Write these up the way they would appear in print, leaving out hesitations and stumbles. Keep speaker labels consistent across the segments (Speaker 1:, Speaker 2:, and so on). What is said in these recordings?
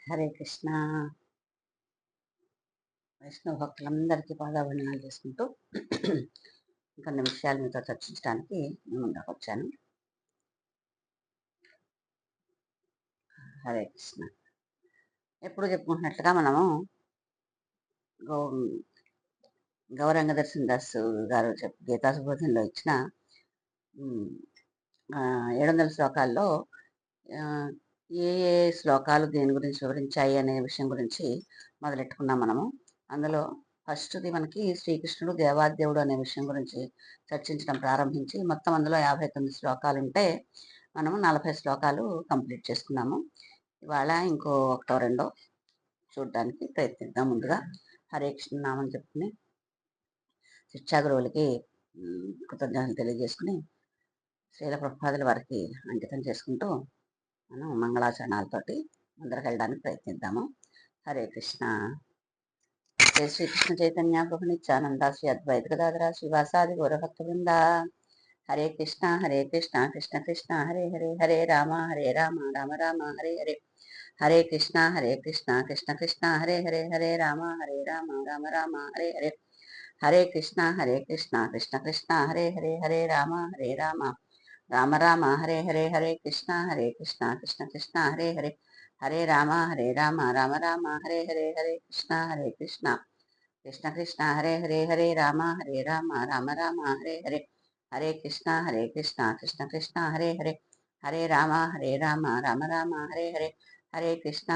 Speaker 1: హరే కృష్ణ. వైష్ణవ భక్తులందరికీ పాదాభివందనాలు చేసుకుంటూ కొన్ని విషయాలు మీతో చర్చించడానికి నేను ముందుకు వచ్చాను. హరే కృష్ణ. ఎప్పుడు చెప్పుకుంటున్నట్లుగా మనము గౌ గౌరంగ దర్శన్ దాస్ గారు గీతా సుబోధనలో ఇచ్చిన 700 శ్లోకాల్లో ఆ, ఏ ఏ శ్లోకాలు దేని గురించి వివరించాయి అనే విషయం గురించి మొదలెట్టుకున్నాం మనము. అందులో ఫస్ట్ది మనకి శ్రీకృష్ణుడు దేవాదేవుడు అనే విషయం గురించి చర్చించడం ప్రారంభించి మొత్తం అందులో 59 శ్లోకాలు ఉంటే మనము 40 శ్లోకాలు కంప్లీట్ చేసుకున్నాము. ఇవాళ ఇంకో ఒకటో రెండో చూడడానికి ప్రయత్నిద్దాం. ముందుగా హరే కృష్ణ నామని చెప్పుకుని శిక్షా గురువులకి కృతజ్ఞతలు తెలియజేసుకుని శ్రీల ప్రభుపాదుల వారికి అంకితం చేసుకుంటూ మనం మంగళాచరణాలతోటి ముందరకు వెళ్ళడానికి ప్రయత్నిద్దాము. హరే కృష్ణ. జై శ్రీకృష్ణ చైతన్య ప్రభు నిత్యానంద శ్రీ అద్వైత గదాధర శ్రీవాసాది గౌరభక్త బృంద. హరే కృష్ణ కృష్ణ కృష్ణ హరే హరే హరే రామ రామ రామ హరే హరే. హరే కృష్ణ కృష్ణ కృష్ణ హరే హరే హరే రామ రామ రామ హరే హరే. హరే కృష్ణ కృష్ణ కృష్ణ హరే హరే హరే రామ రామ రామ హరే హరే. హరే కృష్ణ కృష్ణ కృష్ణ హరే హరే హరే రామ రామ రామ హరే హరే. హరే కృష్ణ కృష్ణ కృష్ణ హరే హరే హరే రామ రామ రామ హరే హరే. హరే కృష్ణ కృష్ణ కృష్ణ హరే హరే హరే రామ రామ రామ హరే హరే. హరే కృష్ణ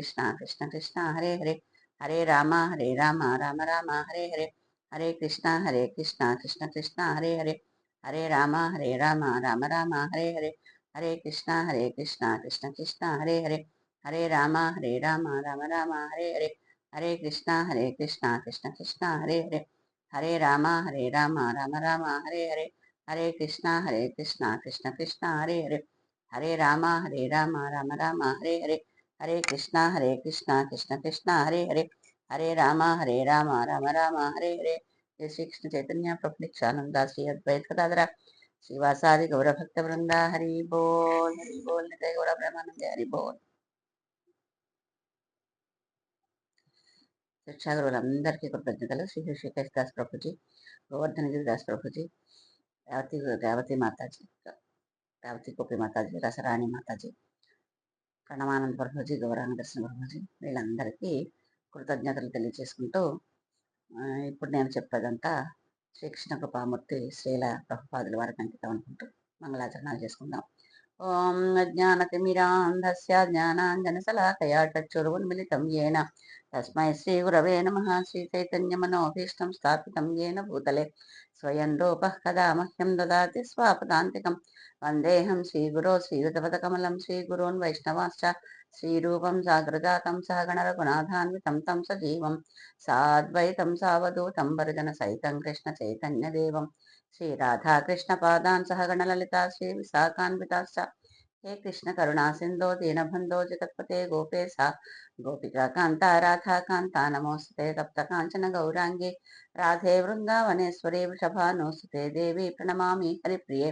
Speaker 1: కృష్ణ కృష్ణ హరే హరే హరే రామ రామ రామ హరే హరే. హరే కృష్ణ కృష్ణ కృష్ణ హరే హరే హరే రామ రామ రామ హరే హరే. హరే కృష్ణ కృష్ణ కృష్ణ హరే హరే హరే రామ రామ రామ హరే హరే. హరే కృష్ణ కృష్ణ కృష్ణ హరే హరే హరే రామ రామ రామ హరే హరే. హరే కృష్ణ కృష్ణ కృష్ణ హరే హరే హరే రామ రామ రామ హరే హరే. హరే కృష్ణ కృష్ణ కృష్ణ హరే హరే హరే రామ రామ రామ హరే హరే. జై శ్రీకృష్ణ చైతన్య ప్రభు నిత్యానంద శ్రీ అద్వైత గదాధర శ్రీవాసాది గౌరభక్త బృంద. హరి బోల్ నిజయ గౌర బ్రహ్మానంద హరి బోల్. శిక్షా గురువులందరికీ కృతజ్ఞతలు. శ్రీ శ్రీకేశ్ దాస్ ప్రభుజీ, గోవర్ధనగిరి దాస్ ప్రభుజీ, రేవతి మాతాజీ, రేవతి గోపి మాతాజీ, రసరాణి మాతాజీ, ప్రణమానంద ప్రభుజీ, గౌరాంగ దర్శన ప్రభుజీ, వీళ్ళందరికీ కృతజ్ఞతలు తెలియజేసుకుంటూ ఇప్పుడు నేను చెప్పేదంతా శ్రీకృష్ణ కృపామూర్తి శ్రీల ప్రభుపాదుల వారికి అంకితం అనుకుంటూ మంగళాచరణాలు చేసుకుందాం. ఓం అజ్ఞానతిమిరాంధస్య జ్ఞానాంజనశలాకయా చక్షురున్మిలితం యేన తస్మై శ్రీ గురవే నమః. శ్రీ చైతన్య మనోభీష్టం స్థాపితం యేన భూతలే స్వయం రూపః కదా మహ్యం దదాతి స్వాపదాంతికం. వందేహం శ్రీగురో శ్రీయుతపదకమలం శ్రీగురోన్ వైష్ణవాశ్చ శ్రీరూపం సాగ్రజాతం సహగణ రఘునాథాన్వితం తం సజీవం సాద్వైతం సావధూతం వరజన సహితం కృష్ణ చైతన్య దేవం శ్రీ రాధాకృష్ణ పాదాన్ సహగణ లలితా శ్రీ విశాఖాన్వితాశ్చ. హే కృష్ణ కరుణా సింధో దీనబంధో జగత్పతే గోపేశ గోపికా కాంత రాధా కాంత నమోస్తుతే తప్త కాంచన గౌరాంగి రాధే వృందావనేశ్వరి వృషభానుస్తుతే దేవి ప్రణమామి హరిప్రియ.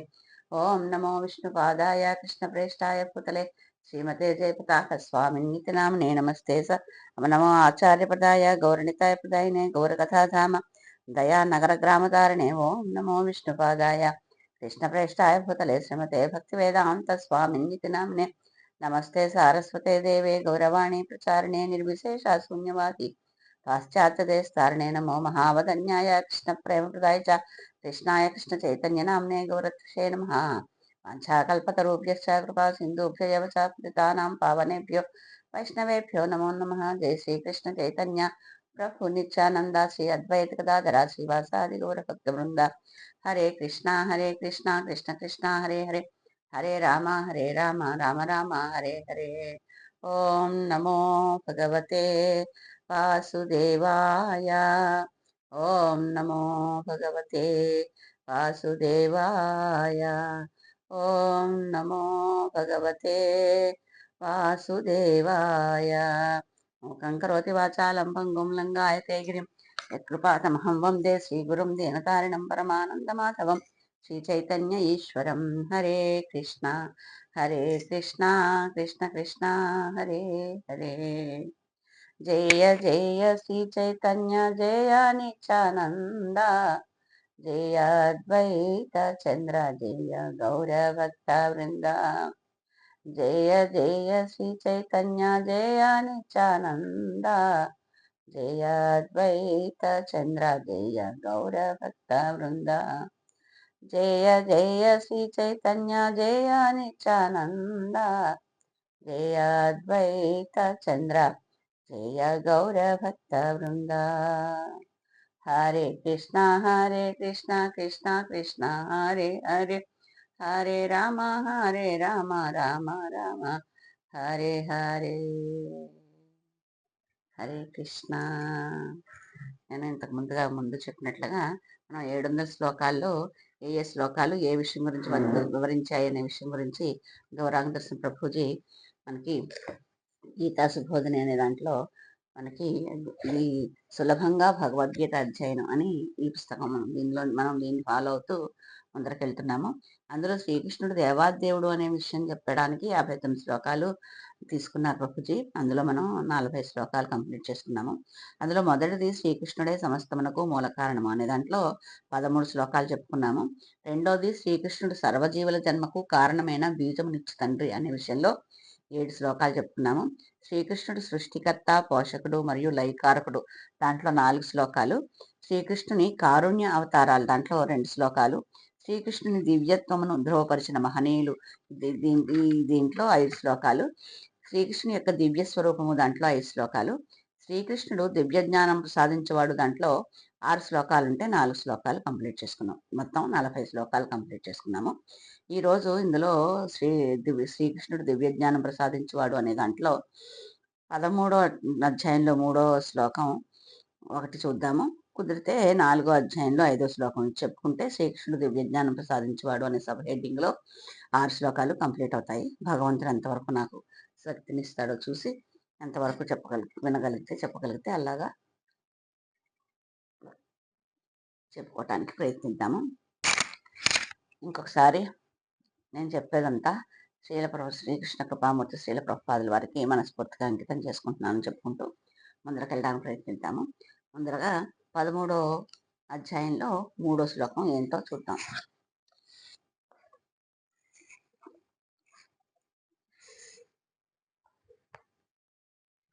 Speaker 1: ఓం నమో విష్ణుపాదాయ కృష్ణ ప్రేష్టాయ పుతలే శ్రీమతే జయపతాక స్వామినీతి నామనే నమస్తే నమో ఆచార్యపదాయ గౌరనితాయ ప్రదాయనే గౌరకథాధామ దయా నగర గ్రామధారణే. ఓం నమో విష్ణుపాదాయ కృష్ణ ప్రేష్టాయ భూతలే శ్రీమతే భక్తి వేదాంత స్వామిన్నితి నామ్నే నమస్తే సారస్వతే దేవే గౌరవాణి ప్రచారిణే నిర్విశేష శూన్యవాది పాశ్చాత్య దేశతారిణే నమో మహావదన్యాయ కృష్ణ ప్రేమ ప్రదాయ చ కృష్ణాయ కృష్ణ చైతన్య నామ్నే గౌరత్షే నమః. వాంఛాకల్పతరుభ్యశ్చ కృపా సింధుభ్య ఎవ చ పతితానాం పావనేభ్యో వైష్ణవేభ్యో నమో నమః. జై శ్రీకృష్ణ చైతన్య ప్రభు నిత్యానంద శ్రీ అద్వైత గదాధర శ్రీవాసాది గౌరభక్త బృంద. హరే కృష్ణ కృష్ణ కృష్ణ హరే హరే హరే రామ రామ రామ హరే హరే. ఓం నమో భగవతే వాసుదేవాయ. ఓం నమో భగవతే వాసుదేవాయ. ఓం నమో భగవతే వాసుదేవాయ. మూకం కరోతి వాచాలం భంగుం లంగాయతే గిరిం యత్కృపాతమహం వందే శ్రీగురుం దీనతారిణం పరమానందమాధవం. శ్రీ చైతన్య ఈశ్వరం. హరే కృష్ణ హరే కృష్ణ కృష్ణ కృష్ణ హరే హరే. జయ జయ శ్రీ చైతన్య జయ నిత్యానంద, జయ అద్వైత చంద్ర జయ గౌరభక్త వృంద. జయ జయ శ్రీ చైతన్య జయ నిత్యానంద, జయ అద్వైత చంద్ర జయ గౌరభక్త వృంద. జయ జయ శ్రీ చైతన్య జయ నిత్యానంద, జయ అద్వైత చంద్ర జయ గౌరభక్త వృంద. హరే కృష్ణ కృష్ణ కృష్ణ హరే హరే, హరే రామ రామ రామ హరే హరే. హరే కృష్ణ. నేను ఇంతకు ముందు చెప్పినట్లుగా మనం 700 శ్లోకాల్లో ఏ శ్లోకాలు ఏ విషయం గురించి వివరించాయి అనే విషయం గురించి గౌరాంగదర్శన ప్రభుజీ మనకి గీతా సుబోధిని అనే దాంట్లో మనకి ఈ సులభంగా భగవద్గీత అధ్యయనం అని ఈ పుస్తకం, దీన్ని ఫాలో అవుతూ ముందరకెళ్తున్నాము. అందులో శ్రీకృష్ణుడు దేవాదేవుడు అనే విషయం చెప్పడానికి 59 శ్లోకాలు తీసుకున్నారు ప్రభుజీ. అందులో మనం 40 శ్లోకాలు కంప్లీట్ చేసుకున్నాము. అందులో మొదటిది శ్రీకృష్ణుడే సమస్తమునకు మూల కారణము అనే దాంట్లో 13 శ్లోకాలు చెప్పుకున్నాము. రెండోది శ్రీకృష్ణుడు సర్వజీవుల జన్మకు కారణమైన బీజమునిచ్చు తండ్రి అనే విషయంలో 7 శ్లోకాలు చెప్పుకున్నాము. శ్రీకృష్ణుడు సృష్టికర్త, పోషకుడు మరియు లయకారకుడు దాంట్లో 4 శ్లోకాలు. శ్రీకృష్ణుని కారుణ్య అవతారాలు దాంట్లో 2 శ్లోకాలు. శ్రీకృష్ణుని దివ్యత్వమును ధ్రువపరిచిన మహనీయులు దీంట్లో 5 శ్లోకాలు. శ్రీకృష్ణుని యొక్క దివ్య స్వరూపము దాంట్లో 5 శ్లోకాలు. శ్రీకృష్ణుడు దివ్య జ్ఞానం ప్రసాదించేవాడు దాంట్లో 6 శ్లోకాలు ఉంటే 4 శ్లోకాలు కంప్లీట్ చేసుకున్నాం. మొత్తం 40 శ్లోకాలు కంప్లీట్ చేసుకున్నాము. ఈరోజు ఇందులో శ్రీకృష్ణుడు దివ్య జ్ఞానం ప్రసాదించేవాడు అనే దాంట్లో 13వ అధ్యాయంలో 3వ శ్లోకం ఒకటి చూద్దాము. కుదిరితే 4వ అధ్యాయంలో 5వ శ్లోకం చెప్పుకుంటే శ్రీకృష్ణుడు దివ్య జ్ఞానం ప్రసాదించేవాడు అనే సబ్ హెడ్డింగ్ లో 6 శ్లోకాలు కంప్లీట్ అవుతాయి. భగవంతుడు ఎంతవరకు నాకు శక్తినిస్తాడో చూసి ఎంతవరకు చెప్పగలిగితే అలాగా చెప్పుకోవటానికి ప్రయత్నిద్దాము. ఇంకొకసారి నేను చెప్పేదంతా శ్రీకృష్ణ కృపామూర్తి శ్రీల ప్రభుపాదుల వారికి మనస్ఫూర్తిగా అంకితం చేసుకుంటున్నాను చెప్పుకుంటూ ముందరకెళ్ళడానికి ప్రయత్నిద్దాము. ముందరగా 13వ అధ్యాయంలో 3వ శ్లోకం ఏంటో చూద్దాం.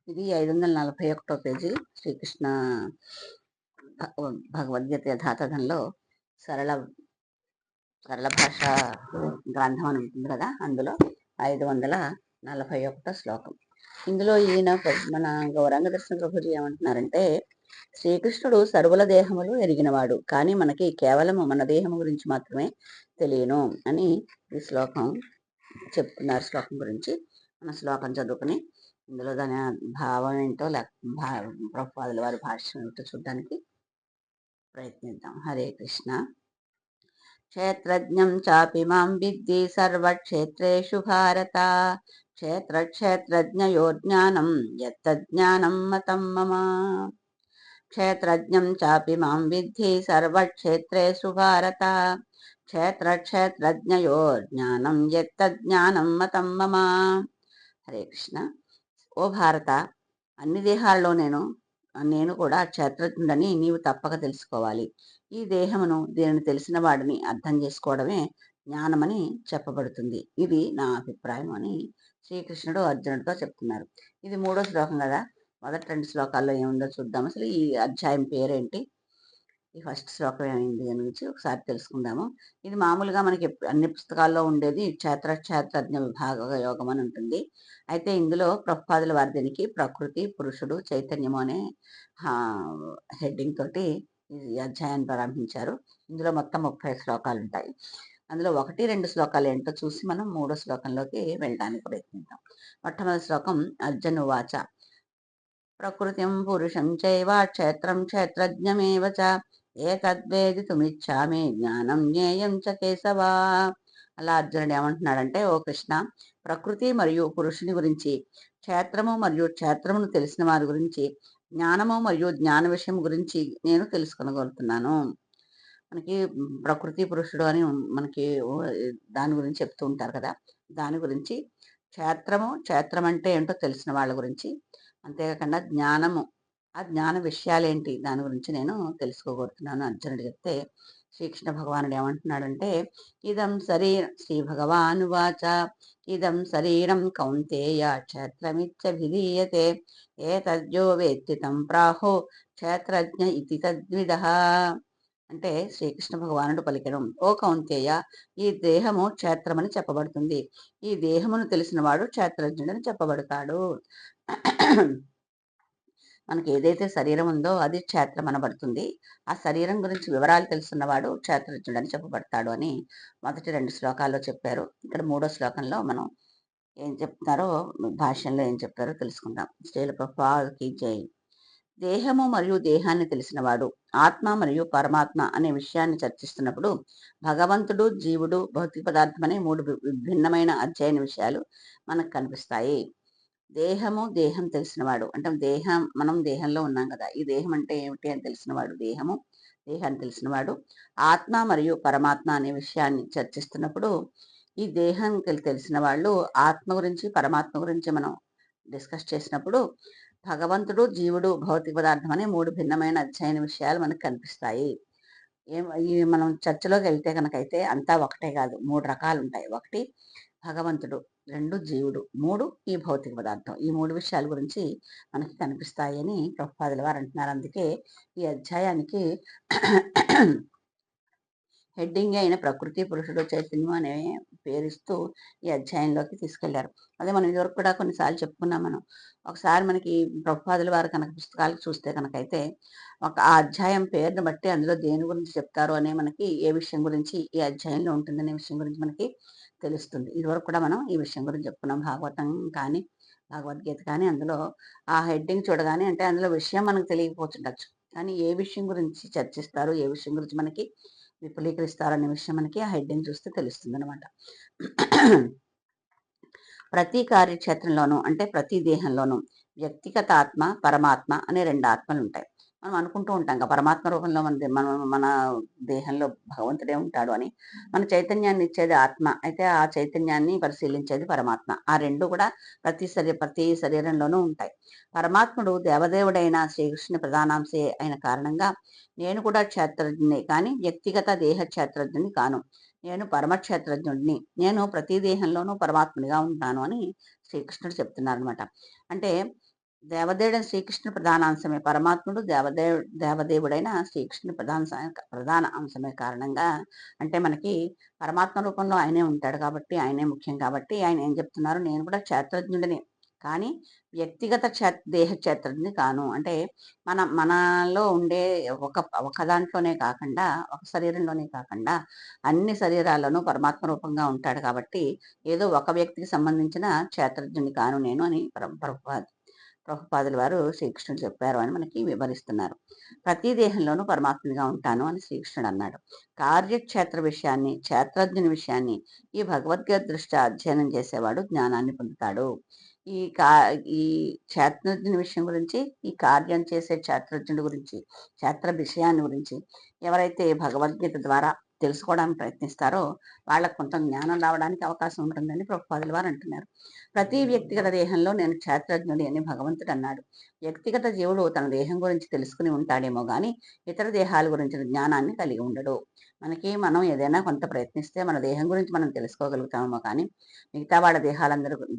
Speaker 1: ఇది 541వ పేజీ శ్రీకృష్ణ భగవద్గీత యథాతథంలో సరళ భాష గ్రంథం అని ఉంటుంది కదా, అందులో 541 శ్లోకం. ఇందులో ఈయన మన గౌరాంగదర్శన ప్రభుజీ ఏమంటున్నారంటే, శ్రీకృష్ణుడు సర్వుల దేహములు ఎరిగినవాడు, కానీ మనకి కేవలం మన దేహం గురించి మాత్రమే తెలియను అని ఈ శ్లోకం చెప్తున్నారు. శ్లోకం గురించి మన శ్లోకం చదువుకుని ఇందులో దాని భావం ఏంటో ప్రభుపాదుల వారి భాష్యం ఏంటో చూడడానికి ప్రయత్నిద్దాం. హరే కృష్ణ. క్షేత్రజ్ఞం చాపి మాం విద్ధి సర్వక్షేత్రేషు భారత, క్షేత్రజ్ఞయో జ్ఞానం యత్తజ్ఞానం మతం మమ. క్షేత్రజ్ఞం చాపి మాం విద్ధి సర్వక్షేత్రేషు భారత, క్షేత్రజ్ఞయో జ్ఞానం యత్తజ్ఞానం మతం మమ. హరే కృష్ణ. ఓ భారత, అన్ని దేహాల్లో నేను కూడా క్షేత్రజ్ఞుడని నీవు తప్పక తెలుసుకోవాలి. ఈ దేహమును దీనిని తెలిసిన వాడిని అర్థం చేసుకోవడమే జ్ఞానమని చెప్పబడుతుంది. ఇది నా అభిప్రాయం అని శ్రీకృష్ణుడు అర్జునుడితో చెప్తున్నారు. ఇది 3వ శ్లోకం కదా. మొదటి 2 శ్లోకాల్లో ఏముందో చూద్దాం. అసలు ఈ అధ్యాయం పేరేంటి, ఈ ఫస్ట్ శ్లోకం ఏమైంది అని ఒకసారి తెలుసుకుందాము. ఇది మామూలుగా మనకి అన్ని పుస్తకాల్లో ఉండేది క్షేత్రజ్ఞ విభాగ యోగం అని ఉంటుంది. అయితే ఇందులో ప్రభుపాదుల వారి దీనికి ప్రకృతి, పురుషుడు, చైతన్యము అనే హెడ్డింగ్ తోటి ఈ అధ్యాయాన్ని ప్రారంభించారు. ఇందులో మొత్తం 30 శ్లోకాలు ఉంటాయి. అందులో 1, 2 శ్లోకాలు ఏంటో చూసి మనం 3వ శ్లోకంలోకి వెళ్ళడానికి ప్రయత్నిద్దాం. మొట్టమొదటి శ్లోకం అర్జునువాచ. ప్రకృతిం పురుషం చైవ క్షేత్రం క్షేత్రజ్ఞమేవ చ ఏతద్వేదితుమిచ్చామి జ్ఞానం జ్ఞేయం చ కేశవా. అలా అర్జునుడు ఏమంటున్నాడంటే, ఓ కృష్ణ, ప్రకృతి మరియు పురుషుని గురించి, క్షేత్రము మరియు క్షేత్రమును తెలిసిన వారి గురించి, జ్ఞానము మరియు జ్ఞాన విషయం గురించి నేను తెలుసుకొనగలుగుతున్నాను. మనకి ప్రకృతి పురుషుడు అని మనకి దాని గురించి చెప్తూ ఉంటారు కదా! దాని గురించి క్షేత్రం అంటే ఏంటో తెలిసిన వాళ్ళ గురించి, అంతేకాకుండా జ్ఞానము, ఆ జ్ఞాన విషయాలేంటి దాని గురించి నేను తెలుసుకోగోరుతున్నాను అర్జునుడు చెప్తే, శ్రీకృష్ణ భగవానుడు ఏమంటున్నాడంటే, ఇదం శ్రీ భగవానువాచ ఇదం శరీరం కౌంతేయ క్షేత్రమిత్యభిధీయతే ఏతద్యో వేత్తి తం ప్రాహో క్షేత్రజ్ఞ ఇతి తద్విదః. అంటే శ్రీకృష్ణ భగవానుడు పలికెను, ఓ కౌంతేయ, ఈ దేహము క్షేత్రమని చెప్పబడుతుంది. ఈ దేహమును తెలిసినవాడు క్షేత్రజ్ఞుడని చెప్పబడతాడు. మనకి ఏదైతే శరీరం ఉందో అది క్షేత్రం అనబడుతుంది. ఆ శరీరం గురించి వివరాలు తెలుసున్నవాడు క్షేత్రజ్ఞుడని చెప్పబడతాడు అని మొదటి 2 శ్లోకాల్లో చెప్పారు. ఇక్కడ 3వ శ్లోకంలో మనం ఏం చెప్తున్నారో, భాష్యంలో ఏం చెప్తారో తెలుసుకుందాం. శ్రీల ప్రభుపాదకి జై. దేహము మరియు దేహాన్ని తెలిసినవాడు ఆత్మ మరియు పరమాత్మ అనే విషయాన్ని చర్చిస్తున్నప్పుడు భగవంతుడు, జీవుడు, భౌతిక పదార్థం అనే 3 విభిన్నమైన అధ్యయన విషయాలు మనకు కనిపిస్తాయి. దేహం తెలిసినవాడు అంటే మనం దేహంలో ఉన్నాం కదా, ఈ దేహం అంటే ఏమిటి అని తెలిసినవాడు దేహాన్ని తెలిసినవాడు. ఆత్మ మరియు పరమాత్మ అనే విషయాన్ని చర్చిస్తున్నప్పుడు ఈ దేహం తెలిసిన వాళ్ళు ఆత్మ గురించి, పరమాత్మ గురించి మనం డిస్కస్ చేసినప్పుడు భగవంతుడు, జీవుడు, భౌతిక పదార్థం అనే 3 భిన్నమైన అధ్యయన విషయాలు మనకు కనిపిస్తాయి. ఈ మనం చర్చలోకి వెళ్తే కనుకైతే అంతా ఒకటే కాదు, 3 రకాలు ఉంటాయి. ఒకటి భగవంతుడు, 2 జీవుడు, 3 ఈ భౌతిక పదార్థం. ఈ 3 విషయాల గురించి మనకి కనిపిస్తాయి అని ప్రభుపాదుల వారు అంటున్నారు. అందుకే ఈ అధ్యాయానికి హెడ్డింగ్ అయిన ప్రకృతి పురుషుడు చైతన్యం అనే పేరిస్తూ ఈ అధ్యాయంలోకి తీసుకెళ్లారు. అదే మనం ఇదివరకు కూడా కొన్నిసార్లు చెప్పుకున్నాం. మనం ఒకసారి మనకి ప్రభుపాదుల వారు కనుక పుస్తకాలు చూస్తే కనుకైతే ఆ అధ్యాయం పేరును బట్టి అందులో దేని గురించి చెప్తారు అనే మనకి ఏ విషయం గురించి ఈ అధ్యాయంలో ఉంటుందనే విషయం గురించి మనకి తెలుస్తుంది. ఇదివరకు కూడా మనం ఈ విషయం గురించి చెప్పుకున్నాం. భాగవతం కానీ, భగవద్గీత కానీ అందులో ఆ హెడ్డింగ్ చూడగానే అంటే అందులో విషయం మనకు తెలియకపోతుండొచ్చు, కానీ ఏ విషయం గురించి చర్చిస్తారు, ఏ విషయం గురించి మనకి విపులీకరిస్తారనే విషయం మనకి ఆ హెడ్డింగ్ చూస్తే తెలుస్తుంది అనమాట. ప్రతి కార్యక్షేత్రంలోనూ అంటే ప్రతి దేహంలోనూ వ్యక్తిగత ఆత్మ, పరమాత్మ అనే 2 ఆత్మలు ఉంటాయి. మనం అనుకుంటూ ఉంటాం కదా, పరమాత్మ రూపంలో మన దేహంలో భగవంతుడే ఉంటాడు అని. మన చైతన్యాన్ని ఇచ్చేది ఆత్మ అయితే, ఆ చైతన్యాన్ని పరిశీలించేది పరమాత్మ. ఆ 2 కూడా ప్రతి శరీరంలోనూ ఉంటాయి. పరమాత్ముడు దేవదేవుడైన శ్రీకృష్ణుని ప్రధానాంశే అయిన కారణంగా నేను కూడా క్షేత్రజ్ఞుని కానీ వ్యక్తిగత దేహ క్షేత్రజ్ఞుని కాను. నేను పరమక్షేత్రజ్ఞుడిని. నేను ప్రతి దేహంలోనూ పరమాత్మునిగా ఉంటాను అని శ్రీకృష్ణుడు చెప్తున్నారనమాట. అంటే దేవదేవుడైన శ్రీకృష్ణుడు ప్రధాన అంశమే పరమాత్ముడు, దేవదేవుడైన శ్రీకృష్ణుడు ప్రధాన అంశమే కారణంగా, అంటే మనకి పరమాత్మ రూపంలో ఆయనే ఉంటాడు కాబట్టి, ఆయనే ముఖ్యం కాబట్టి ఆయన ఏం చెప్తున్నారు, నేను కూడా క్షేత్రజ్ఞుడిని కానీ వ్యక్తిగత దేహ క్షేత్రజ్ఞుని కాను. అంటే మనలో ఉండే ఒక దాంట్లోనే కాకుండా, ఒక శరీరంలోనే కాకుండా అన్ని శరీరాల్లోనూ పరమాత్మ రూపంగా ఉంటాడు కాబట్టి ఏదో ఒక వ్యక్తికి సంబంధించిన క్షేత్రజ్ఞుని కాను నేను అని ప్రభుపాదుల వారు శ్రీకృష్ణుడు చెప్పారు అని మనకి వివరిస్తున్నారు. ప్రతి దేహంలోనూ పరమాత్మగా ఉంటాను అని శ్రీకృష్ణుడు అన్నాడు. కార్యక్షేత్ర విషయాన్ని, క్షేత్రజ్ఞుని విషయాన్ని ఈ భగవద్గీత దృష్ట్యా అధ్యయనం చేసేవాడు జ్ఞానాన్ని పొందుతాడు. ఈ క్షేత్రజ్ఞుని విషయం గురించి, ఈ కార్యం చేసే క్షేత్రజ్ఞుడి గురించి, క్షేత్ర విషయాన్ని గురించి ఎవరైతే భగవద్గీత ద్వారా తెలుసుకోవడానికి ప్రయత్నిస్తారో వాళ్ళకు కొంత జ్ఞానం రావడానికి అవకాశం ఉంటుందని ప్రభుపాదుల వారు అంటున్నారు. ప్రతి వ్యక్తిగత దేహంలో నేను క్షేత్రజ్ఞుడి అని భగవంతుడు అన్నాడు. వ్యక్తిగత జీవుడు తన దేహం గురించి తెలుసుకుని ఉంటాడేమో కానీ ఇతర దేహాల గురించిన జ్ఞానాన్ని కలిగి ఉండడు. మనం ఏదైనా కొంత ప్రయత్నిస్తే మన దేహం గురించి మనం తెలుసుకోగలుగుతామేమో కానీ మిగతా వాళ్ళ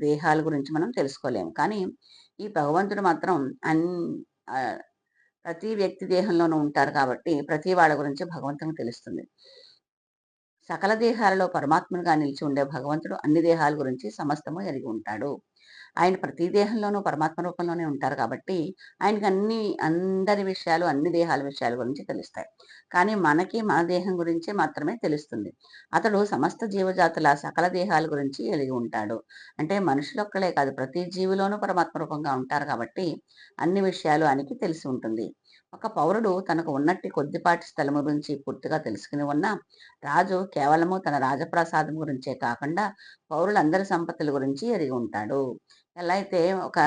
Speaker 1: దేహాల గురించి మనం తెలుసుకోలేము. కానీ ఈ భగవంతుడు మాత్రం ప్రతి వ్యక్తి దేహంలోనూ ఉంటారు కాబట్టి ప్రతి వాళ్ళ గురించి భగవంతునికి తెలుస్తుంది. సకల దేహాలలో పరమాత్మగా నిలిచి ఉండే భగవంతుడు అన్ని దేహాల గురించి సమస్తము ఎరిగి ఉంటాడు. ఆయన ప్రతి దేహంలోనూ పరమాత్మ రూపంలోనే ఉంటారు కాబట్టి ఆయనకి అందరి విషయాలు, అన్ని దేహాల విషయాల గురించి తెలుస్తాయి. కానీ మనకి మన దేహం గురించి మాత్రమే తెలుస్తుంది. అతడు సమస్త జీవజాతుల సకల దేహాల గురించి ఎరిగి ఉంటాడు. అంటే మనుషులొక్కలే కాదు, ప్రతి జీవిలోనూ పరమాత్మ రూపంగా ఉంటారు కాబట్టి అన్ని విషయాలు ఆయనకి తెలిసి ఉంటుంది. ఒక పౌరుడు తనకు ఉన్నట్టి కొద్దిపాటి స్థలము గురించి పూర్తిగా తెలుసుకుని ఉన్నా రాజు కేవలము తన రాజప్రసాదం గురించే కాకుండా పౌరులందరి సంపత్తుల గురించి ఎరిగి ఉంటాడు. ఎలా అయితే ఒక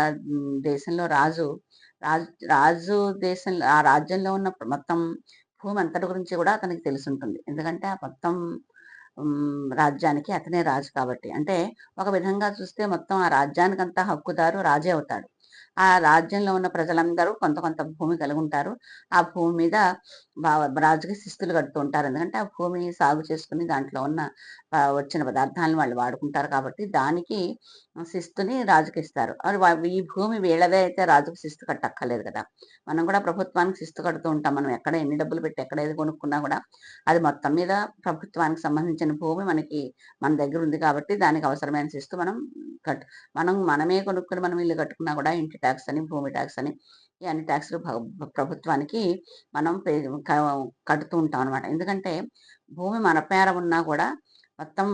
Speaker 1: దేశంలో రాజు దేశంలో ఆ రాజ్యంలో ఉన్న మొత్తం భూమి అంతటి గురించి కూడా అతనికి తెలిసుంటుంది. ఎందుకంటే ఆ మొత్తం రాజ్యానికి అతనే రాజు కాబట్టి. అంటే ఒక విధంగా చూస్తే మొత్తం ఆ రాజ్యానికంతా హక్కుదారు రాజే అవుతాడు. ఆ రాజ్యంలో ఉన్న ప్రజలందరూ కొంత కొంత భూమి కలిగుంటారు. ఆ భూమి మీద రాజుకి శిస్తులు కడుతూ ఉంటారు. ఎందుకంటే ఆ భూమి సాగు చేసుకొని దాంట్లో ఉన్న వచ్చిన పదార్థాలను వాళ్ళు వాడుకుంటారు కాబట్టి దానికి శిస్తుని రాజుకిస్తారు. అది ఈ భూమి వీళ్ళదే అయితే రాజుకి శిస్తు కట్టక్కర్లేదు కదా! మనం కూడా ప్రభుత్వానికి శిస్తు కడుతూ ఉంటాం. మనం ఎక్కడ ఎన్ని డబ్బులు పెట్టి ఎక్కడ ఏది కొనుక్కున్నా కూడా అది మొత్తం మీద ప్రభుత్వానికి సంబంధించిన భూమి మన దగ్గర ఉంది కాబట్టి దానికి అవసరమైన శిస్తు మనమే కొనుక్కొని మనం ఇల్లు కట్టుకున్నా కూడా ఇంటి ట్యాక్స్ అని, భూమి ట్యాక్స్ అని ఈ అన్ని ట్యాక్స్‌లు ప్రభుత్వానికి మనం కడుతూ ఉంటాం అనమాట. ఎందుకంటే భూమి మన పేర ఉన్నా కూడా మొత్తం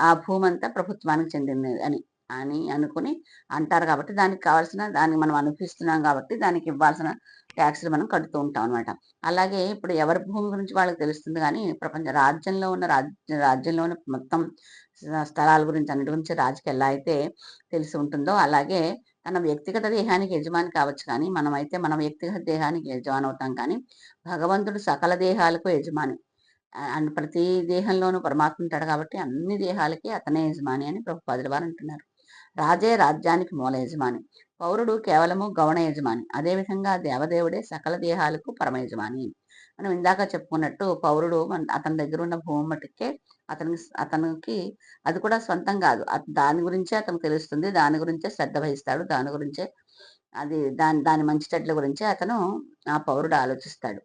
Speaker 1: ఆ భూమంతా ప్రభుత్వానికి చెందింది అని అని అనుకుని అంటారు కాబట్టి దానికి మనం అనుభవిస్తున్నాం కాబట్టి దానికి ఇవ్వాల్సిన ట్యాక్స్‌లు మనం కడుతూ ఉంటాం అనమాట. అలాగే ఇప్పుడు ఎవరి భూమి గురించి వాళ్ళకి తెలుస్తుంది గానీ, రాజ్యంలో ఉన్న మొత్తం స్థలాల గురించి అన్నిటి గురించి రాజుకి ఎలా అయితే తెలిసి ఉంటుందో, అలాగే తన వ్యక్తిగత దేహానికి యజమాని కావచ్చు కానీ, మన వ్యక్తిగత దేహానికి యజమాని అవుతాం కానీ, భగవంతుడు సకల దేహాలకు యజమాని. అండ్ ప్రతి దేహంలోనూ పరమాత్మ ఉంటాడు కాబట్టి, అన్ని దేహాలకి అతనే యజమాని అని ప్రభుపాదుల వారు అంటున్నారు. రాజే రాజ్యానికి మూల యజమాని. పౌరుడు కేవలము గౌణ యజమాని. అదేవిధంగా దేవదేవుడే సకల దేహాలకు పరమ యజమాని. మనం ఇందాక చెప్పుకున్నట్టు పౌరుడు అతని దగ్గర ఉన్న భూమి మట్టుకే అతనికి అది కూడా సొంతం కాదు. దాని గురించే అతనికి తెలుస్తుంది. దాని గురించే శ్రద్ధ వహిస్తాడు. దాని గురించే దాని దాని మంచి చెడ్ల గురించే ఆ పౌరుడు ఆలోచిస్తాడు.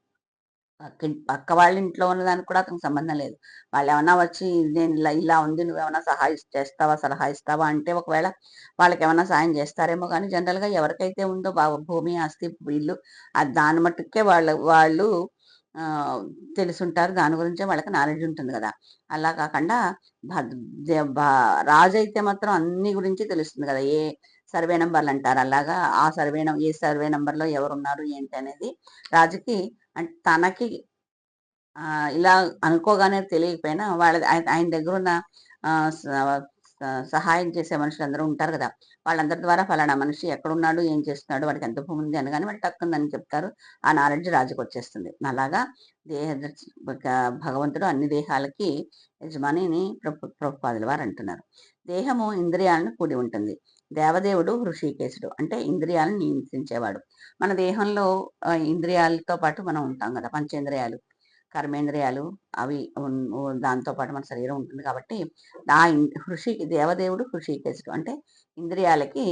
Speaker 1: పక్క వాళ్ళ ఇంట్లో ఉన్నదానికి కూడా అతనికి సంబంధం లేదు. వాళ్ళేమన్నా వచ్చి నేను ఇలా ఉంది నువ్వేమన్నా చేస్తావా? సలహా ఇస్తావా? అంటే ఒకవేళ వాళ్ళకేమన్నా సాయం చేస్తారేమో గానీ జనరల్‌గా ఎవరికైతే ఉందో భూమి, ఆస్తి, ఇల్లు దాని మట్టుకే వాళ్ళు ఆహ్, తెలిసుంటారు. దాని గురించే వాళ్ళకి నాలెడ్జ్ ఉంటుంది గదా! అలా కాకుండా భద్ దే భా రాజైతే మాత్రం అన్ని గురించి తెలుస్తుంది గదా! సర్వే నంబర్‌లంటారు. అలాగా ఏ సర్వే నంబర్‌లో ఎవరున్నారు ఏంటి అనేది రాజుకి తనకి ఇలా అనుకోగానే తెలియకపోయినా ఆయన దగ్గరున్న ఆహ్, స స సహాయం చేసే మనుషులందరూ ఉంటారు గదా! వాళ్ళందరి ద్వారా ఫలానా మనిషి ఎక్కడున్నాడు? ఏం చేస్తున్నాడు? వాడికి ఎంత భూమి ఉంది? అనగానే వాళ్ళు టక్కున దాన్ని చెప్తారు. ఆ నాలెడ్జ్ రాజుకొచ్చేస్తుంది. అలాగా దేహ దర్శ ఒక భగవంతుడు అన్ని దేహాలకి యజమాని అని ప్రభుపాదుల వారు అంటున్నారు. దేహము ఇంద్రియాలను కూడి ఉంటుంది. దేవదేవుడు హృషికేశుడు. అంటే ఇంద్రియాలను నియంత్రించేవాడు. మన దేహంలో ఇంద్రియాలతో పాటు మనం ఉంటాం గదా! పంచేంద్రియాలు. కర్మేంద్రియాలు అవి దాంతో పాటు మన శరీరం ఉంటుంది కాబట్టి దేవదేవుడు హృషికేశుడు అంటే ఇంద్రియాలకి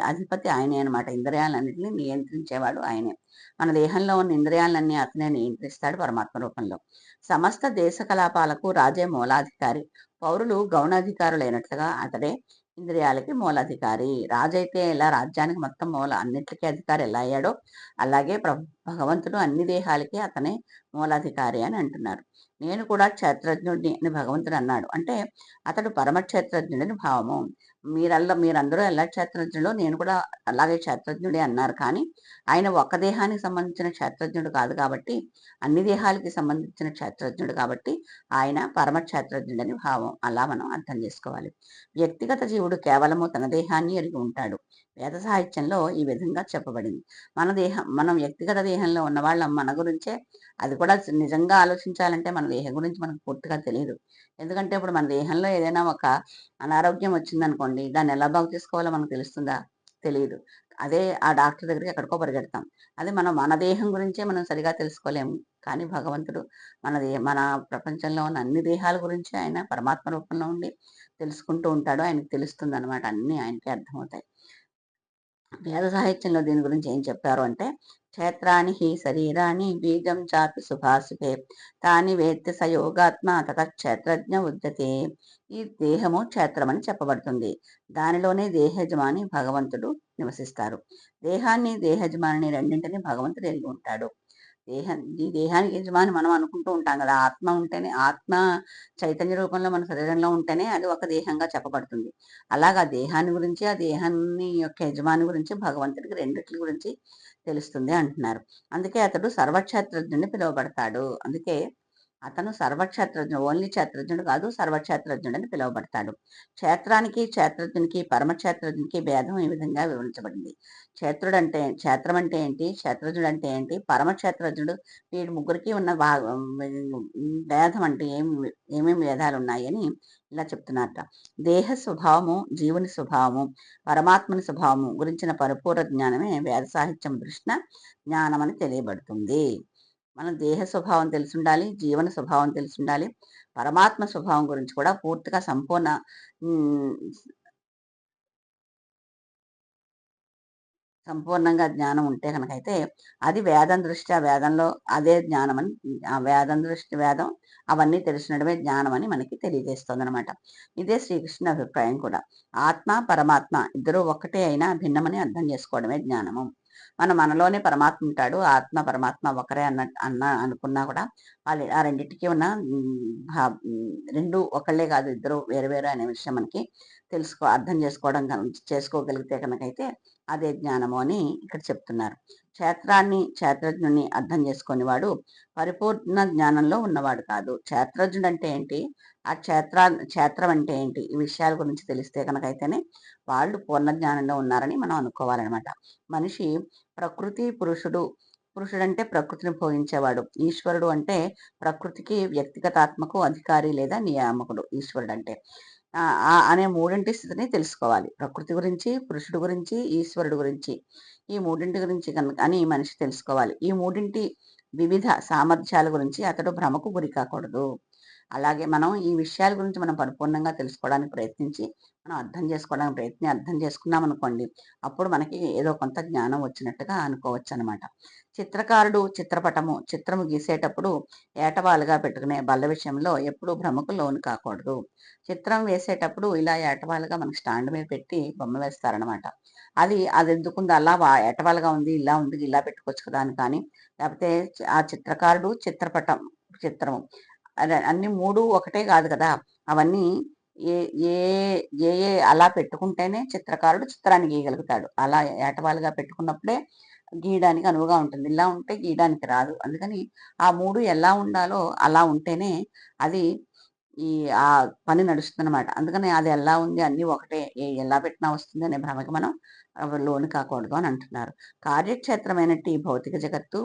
Speaker 1: అధిపతి ఆయనే అనమాట. ఇంద్రియాలన్నింటినీ నియంత్రించేవాడు ఆయనే. మన దేహంలో ఉన్న ఇంద్రియాలన్నీ అతనే నియంత్రిస్తాడు పరమాత్మ రూపంలో. సమస్త దేశ కలాపాలకు రాజే మూలాధికారి. పౌరులు గౌణాధికారులైనట్లుగా అతడే ఇంద్రియాలకి మూలాధికారి. రాజైతే ఎలా రాజ్యానికి మొత్తం అన్నిటికీ అధికారి ఎలా అయ్యాడో అలాగే భగవంతుడు అన్ని దేహాలకి అతనే మూలాధికారి అని అంటున్నారు. నేను కూడా క్షేత్రజ్ఞుడిని అని భగవంతుడు అన్నాడు. అంటే అతడు పరమ క్షేత్రజ్ఞుడని భావము. మీరందరూ ఎలా క్షేత్రజ్ఞులో నేను కూడా అలాగే క్షేత్రజ్ఞుడే అన్నారు. కానీ ఆయన ఒక దేహానికి సంబంధించిన క్షేత్రజ్ఞుడు కాదు కాబట్టి అన్ని దేహాలకి సంబంధించిన క్షేత్రజ్ఞుడు కాబట్టి ఆయన పరమ క్షేత్రజ్ఞుడని భావం. అలా మనం అర్థం చేసుకోవాలి. వ్యక్తిగత జీవుడు కేవలము తన దేహాన్ని ఎరిగి ఉంటాడు. వేద సాహిత్యంలో ఈ విధంగా చెప్పబడింది. మనం వ్యక్తిగత దేహంలో ఉన్నవాళ్ళం మన గురించే అది కూడా నిజంగా ఆలోచించాలంటే మన దేహం గురించి మనకు పూర్తిగా తెలియదు. ఎందుకంటే ఇప్పుడు మన దేహంలో ఏదైనా ఒక అనారోగ్యం వచ్చిందనుకోండి, దాన్ని ఎలా బాగు చేసుకోవాలో మనకు తెలుస్తుందా? తెలీదు. అదే ఆ డాక్టర్ దగ్గరికి ఎక్కడికో పరిగెడతాం. అదే మన దేహం గురించే మనం సరిగ్గా తెలుసుకోలేము. కానీ భగవంతుడు మన ప్రపంచంలో ఉన్న అన్ని దేహాల గురించి ఆయన పరమాత్మ రూపంలో ఉండి తెలుసుకుంటూ ఉంటాడు. ఆయనకు తెలుస్తుందనమాట. అన్నీ ఆయనకే అర్థమవుతాయి. వేద సాహిత్యంలో దీని గురించి ఏం చెప్పారు అంటే క్షేత్రాని హి శరీరాన్ని బీజం చాపి సుభాషితే తాని వేత్తి సయోగాత్మ తత క్షేత్రజ్ఞ ఉద్యతే. ఈ దేహము క్షేత్రమని చెప్పబడుతుంది. దానిలోనే దేహయజమాని భగవంతుడు నివసిస్తారు. దేహాన్ని దేహయజమానిని రెండింటిని భగవంతుడు ఎరిగి ఉంటాడు. ఈ దేహానికి యజమాని మనం అనుకుంటూ ఉంటాం కదా! ఆత్మ చైతన్య రూపంలో మన శరీరంలో ఉంటేనే అది ఒక దేహంగా చెప్పబడుతుంది. అలాగా దేహాన్ని గురించి, ఆ దేహాన్ని యొక్క యజమాని గురించి భగవంతుడికి రెండిట్ల గురించి తెలుస్తుంది అంటున్నారు. అందుకే అతడు సర్వక్షేత్రజ్ఞుడని పిలువబడతాడు. అందుకే అతను సర్వక్షేత్రజ్ఞుడు. ఓన్లీ క్షేత్రజ్ఞుడు కాదు, సర్వక్షేత్రజ్ఞుడని పిలువబడతాడు. క్షేత్రానికి, క్షేత్రజ్ఞునికి, పరమక్షేత్రజ్ఞునికి భేదం ఈ విధంగా వివరించబడింది. క్షేత్రం అంటే ఏంటి? క్షేత్రజ్ఞుడు అంటే ఏంటి? పరమక్షేత్రజ్ఞుడు వీడి ముగ్గురికి ఉన్న భేదం అంటే ఏమేమి భేదాలున్నాయని ఇలా చెప్తున్నారట. దేహ స్వభావము, జీవుని స్వభావము, పరమాత్మని స్వభావము గురించిన పరిపూర్ణ జ్ఞానమే వేద సాహిత్యం దృష్ట్యా జ్ఞానమని తెలియబడుతుంది. మనం దేహ స్వభావం తెలిసుండాలి, జీవన స్వభావం తెలిసుండాలి. పరమాత్మ స్వభావం గురించి కూడా పూర్తిగా హ్మ్, సంపూర్ణంగా జ్ఞానం ఉంటే గనకైతే అది వేదం దృష్ట్యా వేదంలో అదే జ్ఞానమని ఆ వేదం అవన్నీ తెలిసినడమే జ్ఞానమని మనకి తెలియజేస్తోందనమాట. ఇదే శ్రీకృష్ణుని అభిప్రాయం కూడా. ఆత్మ, పరమాత్మ ఇద్దరూ ఒక్కటే అయినా భిన్నమని అర్థం చేసుకోవడమే జ్ఞానము. మనలోనే పరమాత్మ ఉంటాడు. ఆత్మ, పరమాత్మ ఒకరే అనుకున్నా కూడా ఆ రెండిటికి ఉన్న 2 ఒకళ్ళే కాదు, ఇద్దరు వేరు వేరు అనే విషయం మనకి అర్థం చేసుకోగలిగితే కనుకైతే అదే జ్ఞానము అని ఇక్కడ చెప్తున్నారు. క్షేత్రజ్ఞుని అర్థం చేసుకునేవాడు పరిపూర్ణ జ్ఞానంలో ఉన్నవాడు కాదు. క్షేత్రజ్ఞుడు అంటే ఏంటి? ఆ క్షేత్రం అంటే ఏంటి? ఈ విషయాల గురించి తెలిస్తే కనుకైతేనే వాళ్ళు పూర్ణ జ్ఞానంలో ఉన్నారని మనం అనుకోవాలనమాట. మనిషి ప్రకృతి, పురుషుడంటే ప్రకృతిని భోగించేవాడు. ఈశ్వరుడు అంటే ప్రకృతికి వ్యక్తిగతాత్మకు అధికారి లేదా నియామకుడు ఈశ్వరుడు అంటే. అనే మూడింటి స్థితిని తెలుసుకోవాలి. ప్రకృతి గురించి, పురుషుడు గురించి, ఈశ్వరుడు గురించి. ఈ మూడింటి గురించి అని మనిషి తెలుసుకోవాలి. ఈ మూడింటి వివిధ సామర్థ్యాల గురించి అతడు భ్రమకు గురి కాకూడదు. అలాగే మనం ఈ విషయాల గురించి మనం పరిపూర్ణంగా తెలుసుకోవడానికి ప్రయత్నించి మనం అర్థం చేసుకున్నాం అనుకోండి, అప్పుడు మనకి ఏదో కొంత జ్ఞానం వచ్చినట్టుగా అనుకోవచ్చు అనమాట. చిత్రకారుడు చిత్రము గీసేటప్పుడు ఏటవాలుగా పెట్టుకునే బల్ల విషయంలో ఎప్పుడూ భ్రమకు లోను కాకూడదు. చిత్రం వేసేటప్పుడు ఇలా ఏటవాలుగా మనకు స్టాండ్ మీద పెట్టి బొమ్మ వేస్తారనమాట. అది ఎందుకుంది అలా ఏటవాలుగా ఉంది, ఇలా ఉంది, ఇలా పెట్టుకోవచ్చు కదా అని. కానీ లేకపోతే ఆ చిత్రకారుడు చిత్రము అన్ని 3 ఒకటే కాదు కదా! అవన్నీ ఏ ఏ ఏ ఏ అలా పెట్టుకుంటేనే చిత్రకారుడు చిత్రాన్ని గీయగలుగుతాడు. అలా ఏటవాలుగా పెట్టుకున్నప్పుడే గీయడానికి అనువుగా ఉంటుంది. ఇలా ఉంటే గీయడానికి రాదు. అందుకని ఆ 3 ఎలా ఉండాలో అలా ఉంటేనే అది ఈ ఆ పని నడుస్తుందనమాట. అందుకని అది ఎలా ఉంది అన్నీ ఒకటే ఎలా పెట్టినా వస్తుంది అనే భ్రమకి మనం లోను కాకూడదు అని అంటున్నారు. కార్యక్షేత్రమైనట్టు ఈ భౌతిక జగత్తు,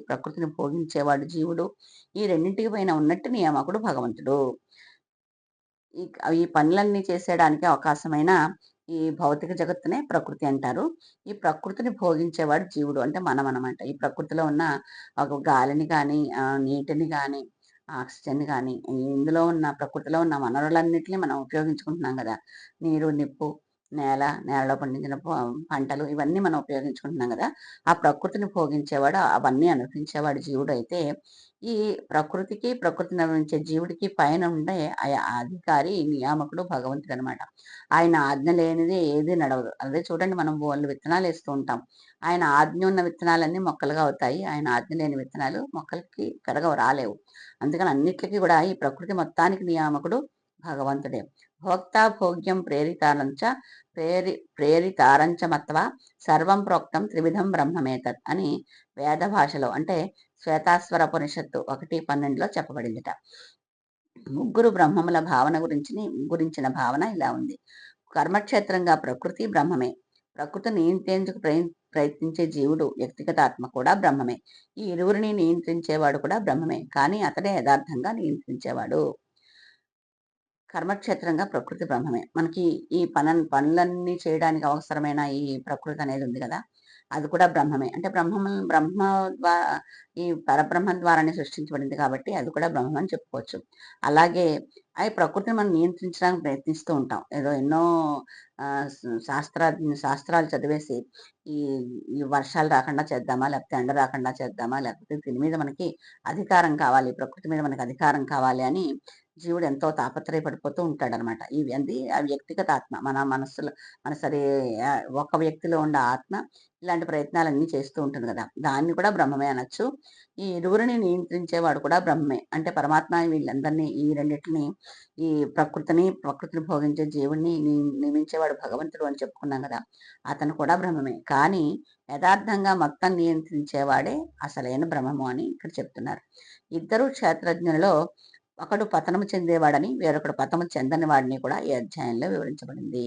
Speaker 1: ప్రకృతిని భోగించేవాడు జీవుడు. ఈ రెండింటికి పైన ఉన్నట్టు నియామకుడు భగవంతుడు. ఈ ఈ పనులన్నీ చేసేయడానికి అవకాశమైన ఈ భౌతిక జగత్తునే ప్రకృతి అంటారు. ఈ ప్రకృతిని భోగించేవాడు జీవుడు అంటే మనం అనమాట. ఈ ప్రకృతిలో ఉన్న ఒక గాలిని కానీ, నీటిని కానీ, ఆక్సిజన్ కానీ, ఇందులో ఉన్న ప్రకృతిలో ఉన్న వనరులన్నిటిని మనం ఉపయోగించుకుంటున్నాం కదా! నీరు, నిప్పు, నేలలో పండించిన పంటలు ఇవన్నీ మనం ఉపయోగించుకుంటున్నాం కదా! ఆ ప్రకృతిని భోగించేవాడు, అవన్నీ అనుభవించేవాడు జీవుడు అయితే, ఈ ప్రకృతిని అనుభవించే జీవుడికి పైన ఉండే అధికారి, నియామకుడు భగవంతుడనమాట. ఆయన ఆజ్ఞ లేనిదే ఏది నడవదు. అదే చూడండి, మనం బోలెడు విత్తనాలేస్తూ ఉంటాం. ఆయన ఆజ్ఞ ఉన్న విత్తనాలన్నీ మొక్కలుగా అవుతాయి. ఆయన ఆజ్ఞ లేని విత్తనాలు మొక్కలకి రాలేవు. అందుకని అన్నిట్లికి కూడా ఈ ప్రకృతి మొత్తానికి నియామకుడు భగవంతుడే. భోక్తా భోగ్యం ప్రేరితారంచ మత్వ సర్వం ప్రోక్తం త్రివిధం బ్రహ్మమేతత్ అని వేద భాషలో అంటే శ్వేతాశ్వర ఉపనిషత్తు 1:12లో చెప్పబడిందిట. ముగ్గురు బ్రహ్మముల భావన గురించిన భావన ఇలా ఉంది. కర్మక్షేత్రంగా ప్రకృతి బ్రహ్మమే. ప్రకృతిని నియంత్రించుకు ప్రయత్నించే జీవుడు వ్యక్తిగత ఆత్మ కూడా బ్రహ్మమే. ఈ ఇరువురిని నియంత్రించేవాడు కూడా బ్రహ్మమే. కానీ అతడే యథార్థంగా నియంత్రించేవాడు. కర్మక్షేత్రంగా ప్రకృతి బ్రహ్మమే. మనకి ఈ పనులన్నీ చేయడానికి అవసరమైన ఈ ప్రకృతి అనేది ఉంది కదా! అది కూడా బ్రహ్మమే. అంటే బ్రహ్మ ద్వారా ఈ పరబ్రహ్మం ద్వారానే సృష్టించబడింది కాబట్టి అది కూడా బ్రహ్మం అని చెప్పుకోవచ్చు. అలాగే ప్రకృతిని మనం నియంత్రించడానికి ప్రయత్నిస్తూ ఉంటాం. ఏదో ఎన్నో శాస్త్రాలు చదివేసి ఈ ఈ వర్షాలు రాకుండా చేద్దామా? లేకపోతే ఎండ రాకుండా చేద్దామా? లేకపోతే దీని మీద మనకి అధికారం కావాలి. ప్రకృతి మీద మనకి అధికారం కావాలి అని జీవుడు ఎంతో తాపత్రయపడిపోతూ ఉంటాడనమాట. అది ఆ వ్యక్తిగత ఆత్మ. మన మనస్సులో మన ఒక వ్యక్తిలో ఉండే ఆత్మ ఇలాంటి ప్రయత్నాలన్నీ చేస్తూ ఉంటుంది గదా! దాన్ని కూడా బ్రహ్మమే అనొచ్చు. ఈ ఇరువురిని నియంత్రించేవాడు కూడా బ్రహ్మమే. అంటే పరమాత్మ వీళ్ళందరినీ ఈ రెండిటిని ఈ ప్రకృతిని భోగించే జీవుడిని నియమించేవాడు భగవంతుడు అని చెప్పుకున్నాం గదా! అతను కూడా బ్రహ్మమే. కానీ యథార్థంగా మొత్తం నియంత్రించేవాడే అసలైన బ్రహ్మము అని ఇక్కడ చెప్తున్నారు. ఇద్దరు క్షేత్రజ్ఞులలో ఒకడు పతనము చెందేవాడని, వేరొకడు పతనము చెందని వాడిని కూడా ఈ అధ్యాయంలో వివరించబడింది.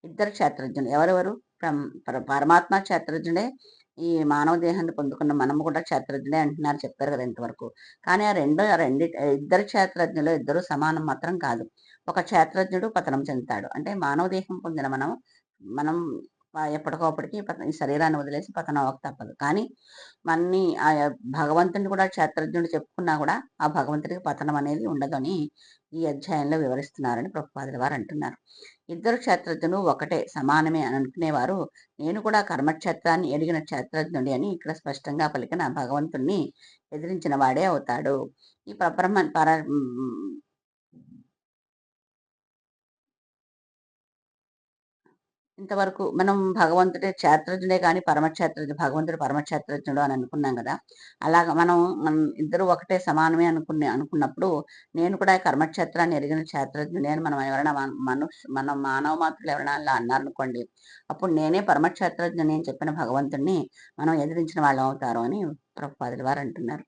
Speaker 1: ఇద్దరు క్షేత్రజ్ఞులు ఎవరెవరు? పరమాత్మ క్షేత్రజ్ఞుడే. ఈ మానవ దేహాన్ని పొందుకున్న మనము కూడా క్షేత్రజ్ఞుడే అంటున్నారు చెప్పారు కదా ఇంతవరకు. కానీ ఇద్దరు క్షేత్రజ్ఞులు ఇద్దరు సమానం మాత్రం కాదు. ఒక క్షేత్రజ్ఞుడు పతనం చెందుతాడు. అంటే మానవ దేహం పొందిన మనం ఎప్పటికోప్పటికి ఈ శరీరాన్ని వదిలేసి పతనం అవ్వక తప్పదు. కానీ మన్ని భగవంతుడిని కూడా క్షేత్రజ్ఞుడు చెప్పుకున్నా కూడా ఆ భగవంతుడికి పతనం అనేది ఉండదని ఈ అధ్యాయంలో వివరిస్తున్నారని ప్రభుపాదుల వారు అంటున్నారు. ఇద్దరు క్షేత్రజ్ఞులు ఒకటే సమానమే అని అనుకునేవారు నేను కూడా కర్మక్షేత్రాన్ని ఎరిగిన క్షేత్రజ్ఞుడి అని ఇక్కడ స్పష్టంగా పలికిన భగవంతుణ్ణి ఎదిరించిన వాడే అవుతాడు. ఈ పరబ్రహ్మ పర ఇంతవరకు మనం భగవంతుడే క్షేత్రజ్ఞుడే కానీ భగవంతుడు పరమక్షేత్రజ్ఞుడు అని అనుకున్నాం కదా! అలాగా మనం ఇద్దరు ఒకటే సమానమే అనుకున్నప్పుడు నేను కూడా కర్మక్షేత్రాన్ని ఎరిగిన క్షేత్రజ్ఞుడే అని మనం ఎవరైనా మన మానవ మాత్రులు ఎవరైనా అలా అన్నారనుకోండి, అప్పుడు నేనే పరమక్షేత్రజ్ఞుని అని చెప్పిన భగవంతుడిని మనం ఎదిరించిన వాళ్ళం అవుతారు అని ప్రభుపాదుల వారు అంటున్నారు.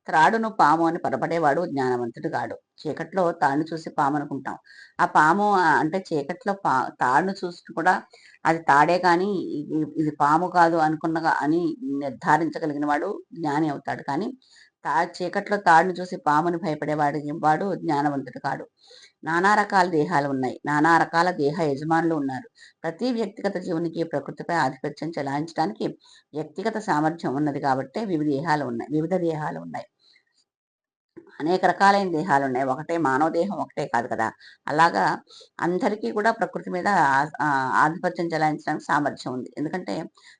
Speaker 1: త్రాడును పాము అని పొరపడేవాడు జ్ఞానవంతుడు కాడు. చీకట్లో తాడును చూసి పాము అనుకుంటాం. ఆ పాము అంటే చీకట్లో తాడును చూసి కూడా అది తాడే కానీ ఇది పాము కాదు అని నిర్ధారించగలిగిన వాడు జ్ఞాని అవుతాడు. కానీ చీకట్లో తాడును చూసి పాముని వాడు జ్ఞానవంతుడు కాడు. నానా రకాల దేహాలు ఉన్నాయి. నానా రకాల దేహ యజమానులు ఉన్నారు. ప్రతి వ్యక్తిగత జీవునికి ప్రకృతిపై ఆధిపత్యం చెలాయించడానికి వ్యక్తిగత సామర్థ్యం ఉన్నది కాబట్టే వివిధ దేహాలు ఉన్నాయి. అనేక రకాలైన దేహాలున్నాయి. ఒకటే మానవ దేహం ఒకటే కాదు కదా! అలాగా అందరికీ కూడా ప్రకృతి మీద ఆధిపత్యం చెలాయించడానికి సామర్థ్యం ఉంది. ఎందుకంటే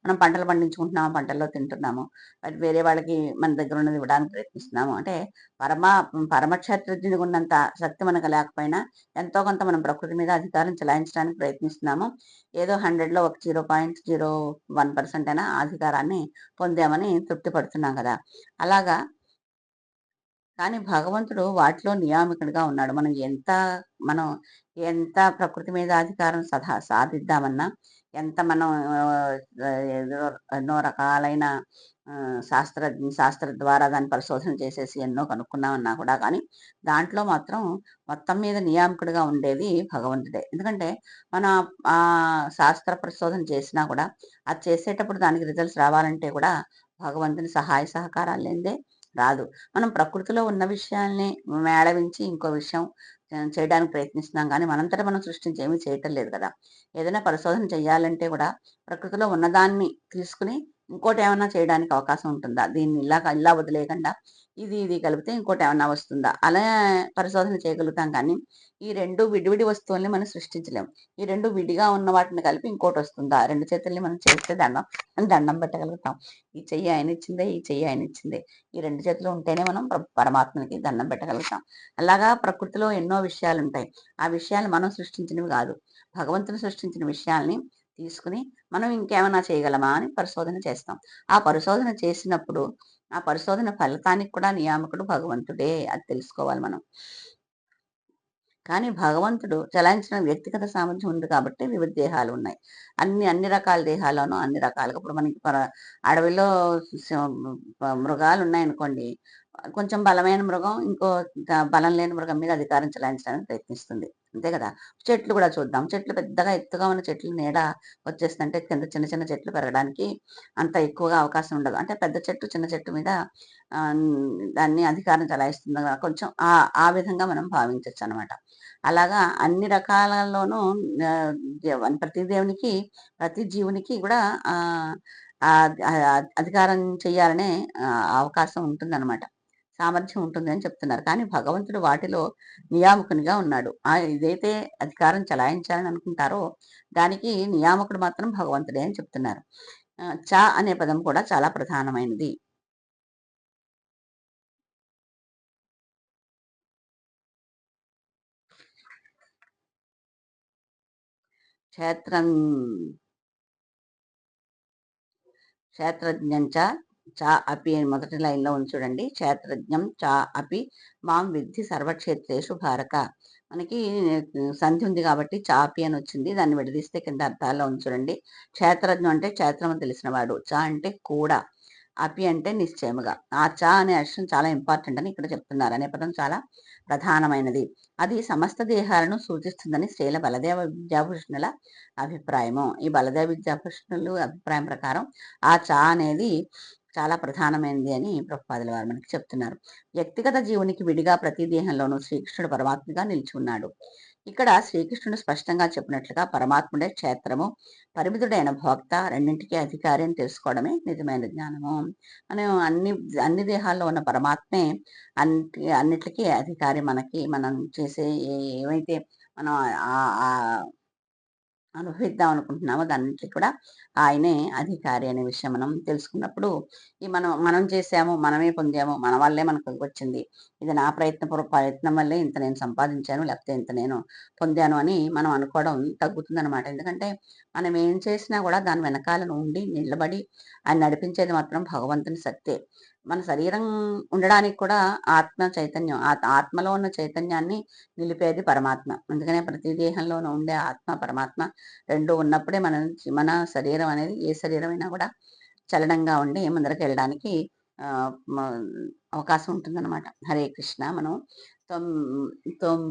Speaker 1: మనం పంటలు పండించుకుంటున్నాము, పంటల్లో తింటున్నాము. మరి వేరే వాళ్ళకి మన దగ్గర ఉన్నది ఇవ్వడానికి ప్రయత్నిస్తున్నాము. అంటే పరమ పరమక్షేత్రజ్ఞుడికి ఉన్నంత శక్తి మనకు లేకపోయినా ఎంతో కొంత మనం ప్రకృతి మీద అధికారం చెలాయించడానికి ప్రయత్నిస్తున్నాము. ఏదో 100లో ఒక 0.01% అయినా అధికారాన్ని పొందామని తృప్తి పడుతున్నాం కదా! అలాగా కానీ భగవంతుడు వాటిలో నియామకుడిగా ఉన్నాడు. మనం ఎంత ప్రకృతి మీద అధికారం సాధిద్దామన్నా, ఎంత మనం ఏదో ఎన్నో రకాలైన శాస్త్ర శాస్త్ర ద్వారా దాన్ని పరిశోధన చేసేసి ఎన్నో కనుక్కున్నామన్నా కూడా కానీ, దాంట్లో మాత్రం మొత్తం మీద నియామకుడిగా ఉండేది భగవంతుడే. ఎందుకంటే మనం శాస్త్ర పరిశోధన చేసినా కూడా, అది చేసేటప్పుడు దానికి రిజల్ట్స్ రావాలంటే కూడా భగవంతుని సహాయ సహకారాలు లేనిదే రాదు. మనం ప్రకృతిలో ఉన్న విషయాల్ని మేళవించి ఇంకో విషయం చేయడానికి ప్రయత్నిస్తున్నాం కానీ మనంతట మనం సృష్టించి ఏమీ చేయటం లేదు కదా! ఏదైనా పరిశోధన చేయాలంటే కూడా ప్రకృతిలో ఉన్నదాన్ని తీసుకుని ఇంకోటేమన్నా చేయడానికి అవకాశం ఉంటుందా? దీన్ని ఇలా వదిలేయకుండా ఇది కలిపితే ఇంకోటేమన్నా వస్తుందా? అలా పరిశోధన చేయగలుగుతాం కానీ, ఈ 2 విడివిడి వస్తువుల్ని మనం సృష్టించలేం. ఈ 2 విడిగా ఉన్న వాటిని కలిపి ఇంకోటొస్తుందా? 2 చేతుల్ని మనం చేస్తే దండం పెట్టగలుగుతాం. ఈ చెయ్యి ఆయనిచ్చిందే, ఈ చెయ్యి ఆయనిచ్చిందే. ఈ 2 చేతులు ఉంటేనే మనం పరమాత్మకి దండం పెట్టగలుగుతాం. అలాగా ప్రకృతిలో ఎన్నో విషయాలుంటాయి. ఆ విషయాలు మనం సృష్టించినవి కాదు. భగవంతుడు సృష్టించిన విషయాల్ని తీసుకుని మనం ఇంకేమైనా చేయగలమా అని పరిశోధన చేస్తాం. ఆ పరిశోధన చేసినప్పుడు ఆ పరిశోధన ఫలితానికి కూడా నియామకుడు భగవంతుడే. అది తెలుసుకోవాలి మనం. కానీ భగవంతుడు చలాయించిన వ్యక్తిగత సామర్థ్యం ఉంది కాబట్టి వివిధ దేహాలు ఉన్నాయి. అన్ని రకాల దేహాల్లోనూ అన్ని రకాలుగా ఇప్పుడు మనకి అడవిలో మృగాలు ఉన్నాయనుకోండి. కొంచెం బలమైన మృగం బలం లేని మృగం మీద అధికారం చెలాయించడానికి ప్రయత్నిస్తుంది. అంతే కదా! చెట్లు కూడా చూద్దాం. చెట్లు పెద్దగా ఎత్తుగా ఉన్న చెట్లు నీడ వచ్చేస్తుందంటే కింద చిన్న చిన్న చెట్లు పెరగడానికి అంత ఎక్కువగా అవకాశం ఉండదు. అంటే పెద్ద చెట్టు చిన్న చెట్టు మీద దాన్ని అధికారం చెలాయిస్తుంది కదా! కొంచెం ఆ విధంగా మనం భావించొచ్చనమాట. అలాగా అన్ని రకాలలోనూ ప్రతి దేవునికి, ప్రతి జీవునికి కూడా అధికారం చేయాలనే అవకాశం ఉంటుందనమాట. సామర్థ్యం ఉంటుంది అని చెప్తున్నారు. కానీ భగవంతుడు వాటిలో నియామకునిగా ఉన్నాడు. ఇదైతే అధికారం చలాయించాలని అనుకుంటారో దానికి నియామకుడు మాత్రం భగవంతుడే అని చెప్తున్నారు. అనే పదం కూడా చాలా ప్రధానమైనది. క్షేత్రం క్షేత్రజ్ఞం చ అపి అని మొదటి లైన్‌లో ఉంది చూడండి. క్షేత్రజ్ఞం చ అపి మాం విద్ధి సర్వక్షేత్రేషు భారత. మనకి సంధి ఉంది కాబట్టి చాపి అని వచ్చింది. దాన్ని విడదీస్తే కింద అర్థాల్లో ఉంది చూడండి. క్షేత్రజ్ఞం అంటే క్షేత్రము తెలిసినవాడు. చ అంటే కూడా. అపి అంటే నిశ్చయముగా. ఆ చ అనే అక్షరం చాలా ఇంపార్టెంట్ అని ఇక్కడ చెప్తున్నారు. అనే పదం చాలా ప్రధానమైనది. అది సమస్త దేహాలను సూచిస్తుందని శ్రీల బలదేవ విద్యాభూషణుల అభిప్రాయము. ఈ బలదేవ విద్యాభూషణులు అభిప్రాయం ప్రకారం ఆ చ అనేది చాలా ప్రధానమైనది అని ప్రభుపాదుల వారు మనకి చెప్తున్నారు. వ్యక్తిగత జీవునికి విడిగా ప్రతి దేహంలోనూ శ్రీకృష్ణుడు పరమాత్మగా నిలిచి ఉన్నాడు. ఇక్కడ శ్రీకృష్ణుడు స్పష్టంగా చెప్పినట్లుగా పరమాత్ముడే క్షేత్రము, పరిమితుడైన భోక్త, రెండింటికి అధికారి అని తెలుసుకోవడమే నిజమైన జ్ఞానము. మనం అన్ని దేహాల్లో ఉన్న పరమాత్మే అన్నిటికీ అధికారి. మనం చేసే ఏవైతే మనం ఆ ఆ అనుభవిద్దాం అనుకుంటున్నామో దాన్నిటికి కూడా ఆయనే అధికారి అనే విషయం మనం తెలుసుకున్నప్పుడు, ఈ మనం చేసాము, మనమే పొందాము, మన వల్లే మనకు వచ్చింది, ఇది నా ప్రయత్నం వల్లే ఇంత నేను సంపాదించాను, లేకపోతే ఇంత నేను పొందాను అని మనం అనుకోవడం తగ్గుతుందనమాట. ఎందుకంటే మనం ఏం చేసినా కూడా దాని వెనకాల ఉండి నిలబడి ఆయన నడిపించేది మాత్రం భగవంతుని శక్తే. మన శరీరం ఉండడానికి కూడా ఆత్మ చైతన్యం, ఆత్మలో ఉన్న చైతన్యాన్ని నిలిపేది పరమాత్మ. అందుకనే ప్రతి దేహంలోనూ ఉండే ఆత్మ, పరమాత్మ 2 ఉన్నప్పుడే మన శరీరం అనేది, ఏ శరీరమైనా కూడా చలనంగా ఉండి ముందరకెళ్ళడానికి ఆహ్, మ అవకాశం ఉంటుందన్నమాట. హరే కృష్ణ. మనం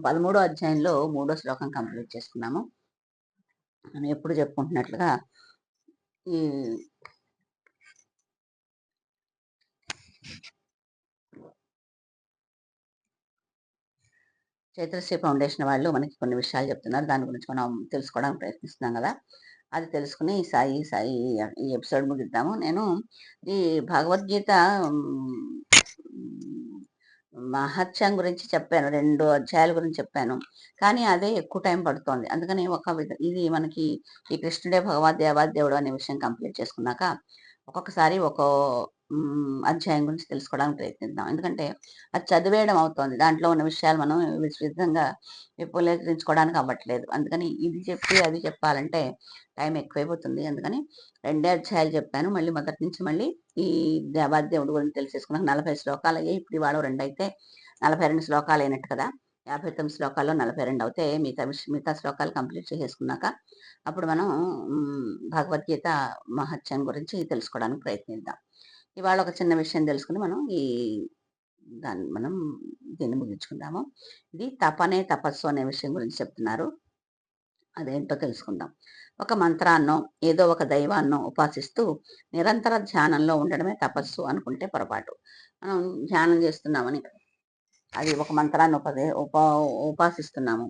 Speaker 1: 13 అధ్యాయంలో 3 శ్లోకం కంప్లీట్ చేసుకున్నాము. మనం ఎప్పుడు చెప్పుకుంటున్నట్లుగా ఈ చైతన్యశ్రీ ఫౌండేషన్ వాళ్ళు మనకి కొన్ని విషయాలు చెప్తున్నారు. దాని గురించి మనం తెలుసుకోవడానికి ప్రయత్నిస్తున్నాం కదా! అది తెలుసుకుని సాయి సాయి ఈ ఎపిసోడ్ ముగిద్దాము. నేను ఈ భగవద్గీత హ్మ్, మహత్యం గురించి చెప్పాను. 2 అధ్యాయాల గురించి చెప్పాను. కానీ అదే ఎక్కువ టైం పడుతోంది. అందుకని ఇది మనకి ఈ కృష్ణుడే దేవాదేవుడు అనే విషయం కంప్లీట్ చేసుకున్నాక, ఒక్కొక్కసారి అధ్యాయం గురించి తెలుసుకోవడానికి ప్రయత్నిద్దాం. ఎందుకంటే అది చదివేయడం అవుతోంది. దాంట్లో ఉన్న విషయాలు మనం విధంగా విపులీకరించుకోవడానికి అవ్వట్లేదు. అందుకని ఇది చెప్పి అది చెప్పాలంటే టైం ఎక్కువైపోతుంది. అందుకని 2 అధ్యాయాలు చెప్పాను. మళ్ళీ మొదటి నుంచి మళ్ళీ ఈ దేవాదేవుడి గురించి తెలిసేసుకున్నాక 40 శ్లోకాలయ్యాయి. ఇప్పుడు ఇవాళ 2 అయితే 42 శ్లోకాలు అయినట్టు కదా! 59 శ్లోకాల్లో 42 అవుతే మిగతా శ్లోకాలు కంప్లీట్ చేసేసుకున్నాక అప్పుడు మనం భగవద్గీత మహత్యం గురించి తెలుసుకోవడానికి ప్రయత్నిద్దాం. ఇవాళ ఒక చిన్న విషయం తెలుసుకుని మనం దీన్ని ముగించుకుందాము. ఇది తపనే తపస్సు అనే విషయం గురించి చెప్తున్నారు. అదేంటో తెలుసుకుందాం. ఒక మంత్రాన్నో, ఏదో ఒక దైవాన్నో ఉపాసిస్తూ నిరంతర ధ్యానంలో ఉండడమే తపస్సు అనుకుంటే పొరపాటు. మనం ధ్యానం చేస్తున్నామని, అది ఒక మంత్రాన్ని ఉపాసిస్తున్నాము.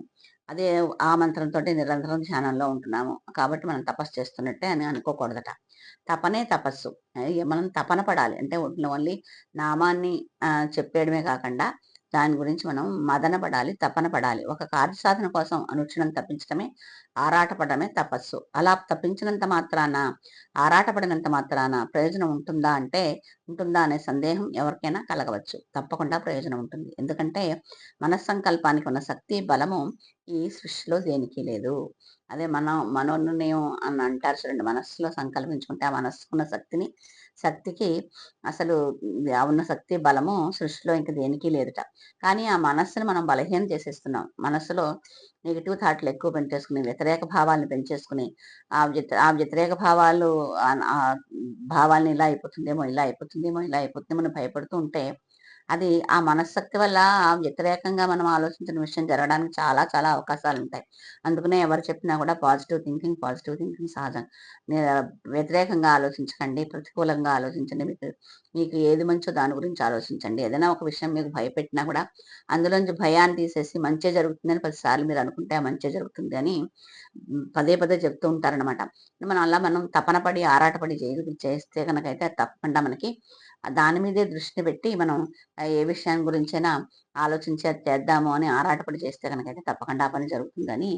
Speaker 1: అదే ఆ మంత్రంతోటి నిరంతరం ధ్యానంలో ఉంటున్నాము. కాబట్టి మనం తపస్సు చేస్తున్నట్టే అని అనుకోకూడదట. తపనే తపస్సు. మనం తపన పడాలి. అంటే ఓన్లీ నామాన్ని చెప్పేయడమే కాకుండా దాని గురించి మనం మదన పడాలి, తపన పడాలి. ఒక కార్యసాధన కోసం అనుక్షణం తప్పించడమే, ఆరాటపడమే తపస్సు. అలా తప్పించినంత మాత్రాన, ఆరాటపడినంత మాత్రాన ప్రయోజనం ఉంటుందా అంటే, ఉంటుందా అనే సందేహం ఎవరికైనా కలగవచ్చు. తప్పకుండా ప్రయోజనం ఉంటుంది. ఎందుకంటే మనస్సంకల్పానికి ఉన్న శక్తి, బలము ఈ సృష్టిలో దేనికి లేదు. అదే మనోన్నియం అని అంటారు చూడండి. మనస్సులో సంకల్పించుకుంటే ఆ మనస్సుకున్న శక్తికి అసలు ఉన్న శక్తి, బలము సృష్టిలో ఇంక దేనికి లేదుట. కానీ ఆ మనస్సుని మనం బలహీనం చేసేస్తున్నాం. మనస్సులో నెగెటివ్ థాట్‌లు ఎక్కువ పెంచేసుకుని, వ్యతిరేక భావాలను పెంచేసుకుని, ఆ వ్యతిరేక భావాల్ని ఇలా అయిపోతుందేమో, ఇలా అయిపోతుందేమో, ఇలా అయిపోతుందేమో అని భయపడుతూ ఉంటే, అది ఆ మనశ్శక్తి వల్ల ఆ వ్యతిరేకంగా మనం ఆలోచించిన విషయం జరగడానికి చాలా చాలా అవకాశాలుంటాయి. అందుకనే ఎవరు చెప్పినా కూడా పాజిటివ్ థింకింగ్ సహజం. నే వ్యతిరేకంగా ఆలోచించకండి, ప్రతికూలంగా ఆలోచించండి. మీకు ఏది మంచో దాని గురించి ఆలోచించండి. ఏదైనా ఒక విషయం మీకు భయపెట్టినా కూడా అందులోంచి భయాన్ని తీసేసి మంచే జరుగుతుందని 10 సార్లు మీరు అనుకుంటే ఆ మంచే జరుగుతుంది అని పదే పదే చెప్తూ ఉంటారనమాట. మనం తపన పడి, ఆరాటపడి చేస్తే గనకైతే తప్పకుండా మనకి దాని మీదే దృష్టి పెట్టి మనం ఏ విషయం గురించైనా ఆలోచించి అది చేద్దాము అని ఆరాటపడి చేస్తే గనకైతే తప్పకుండా ఆ పని జరుగుతుందని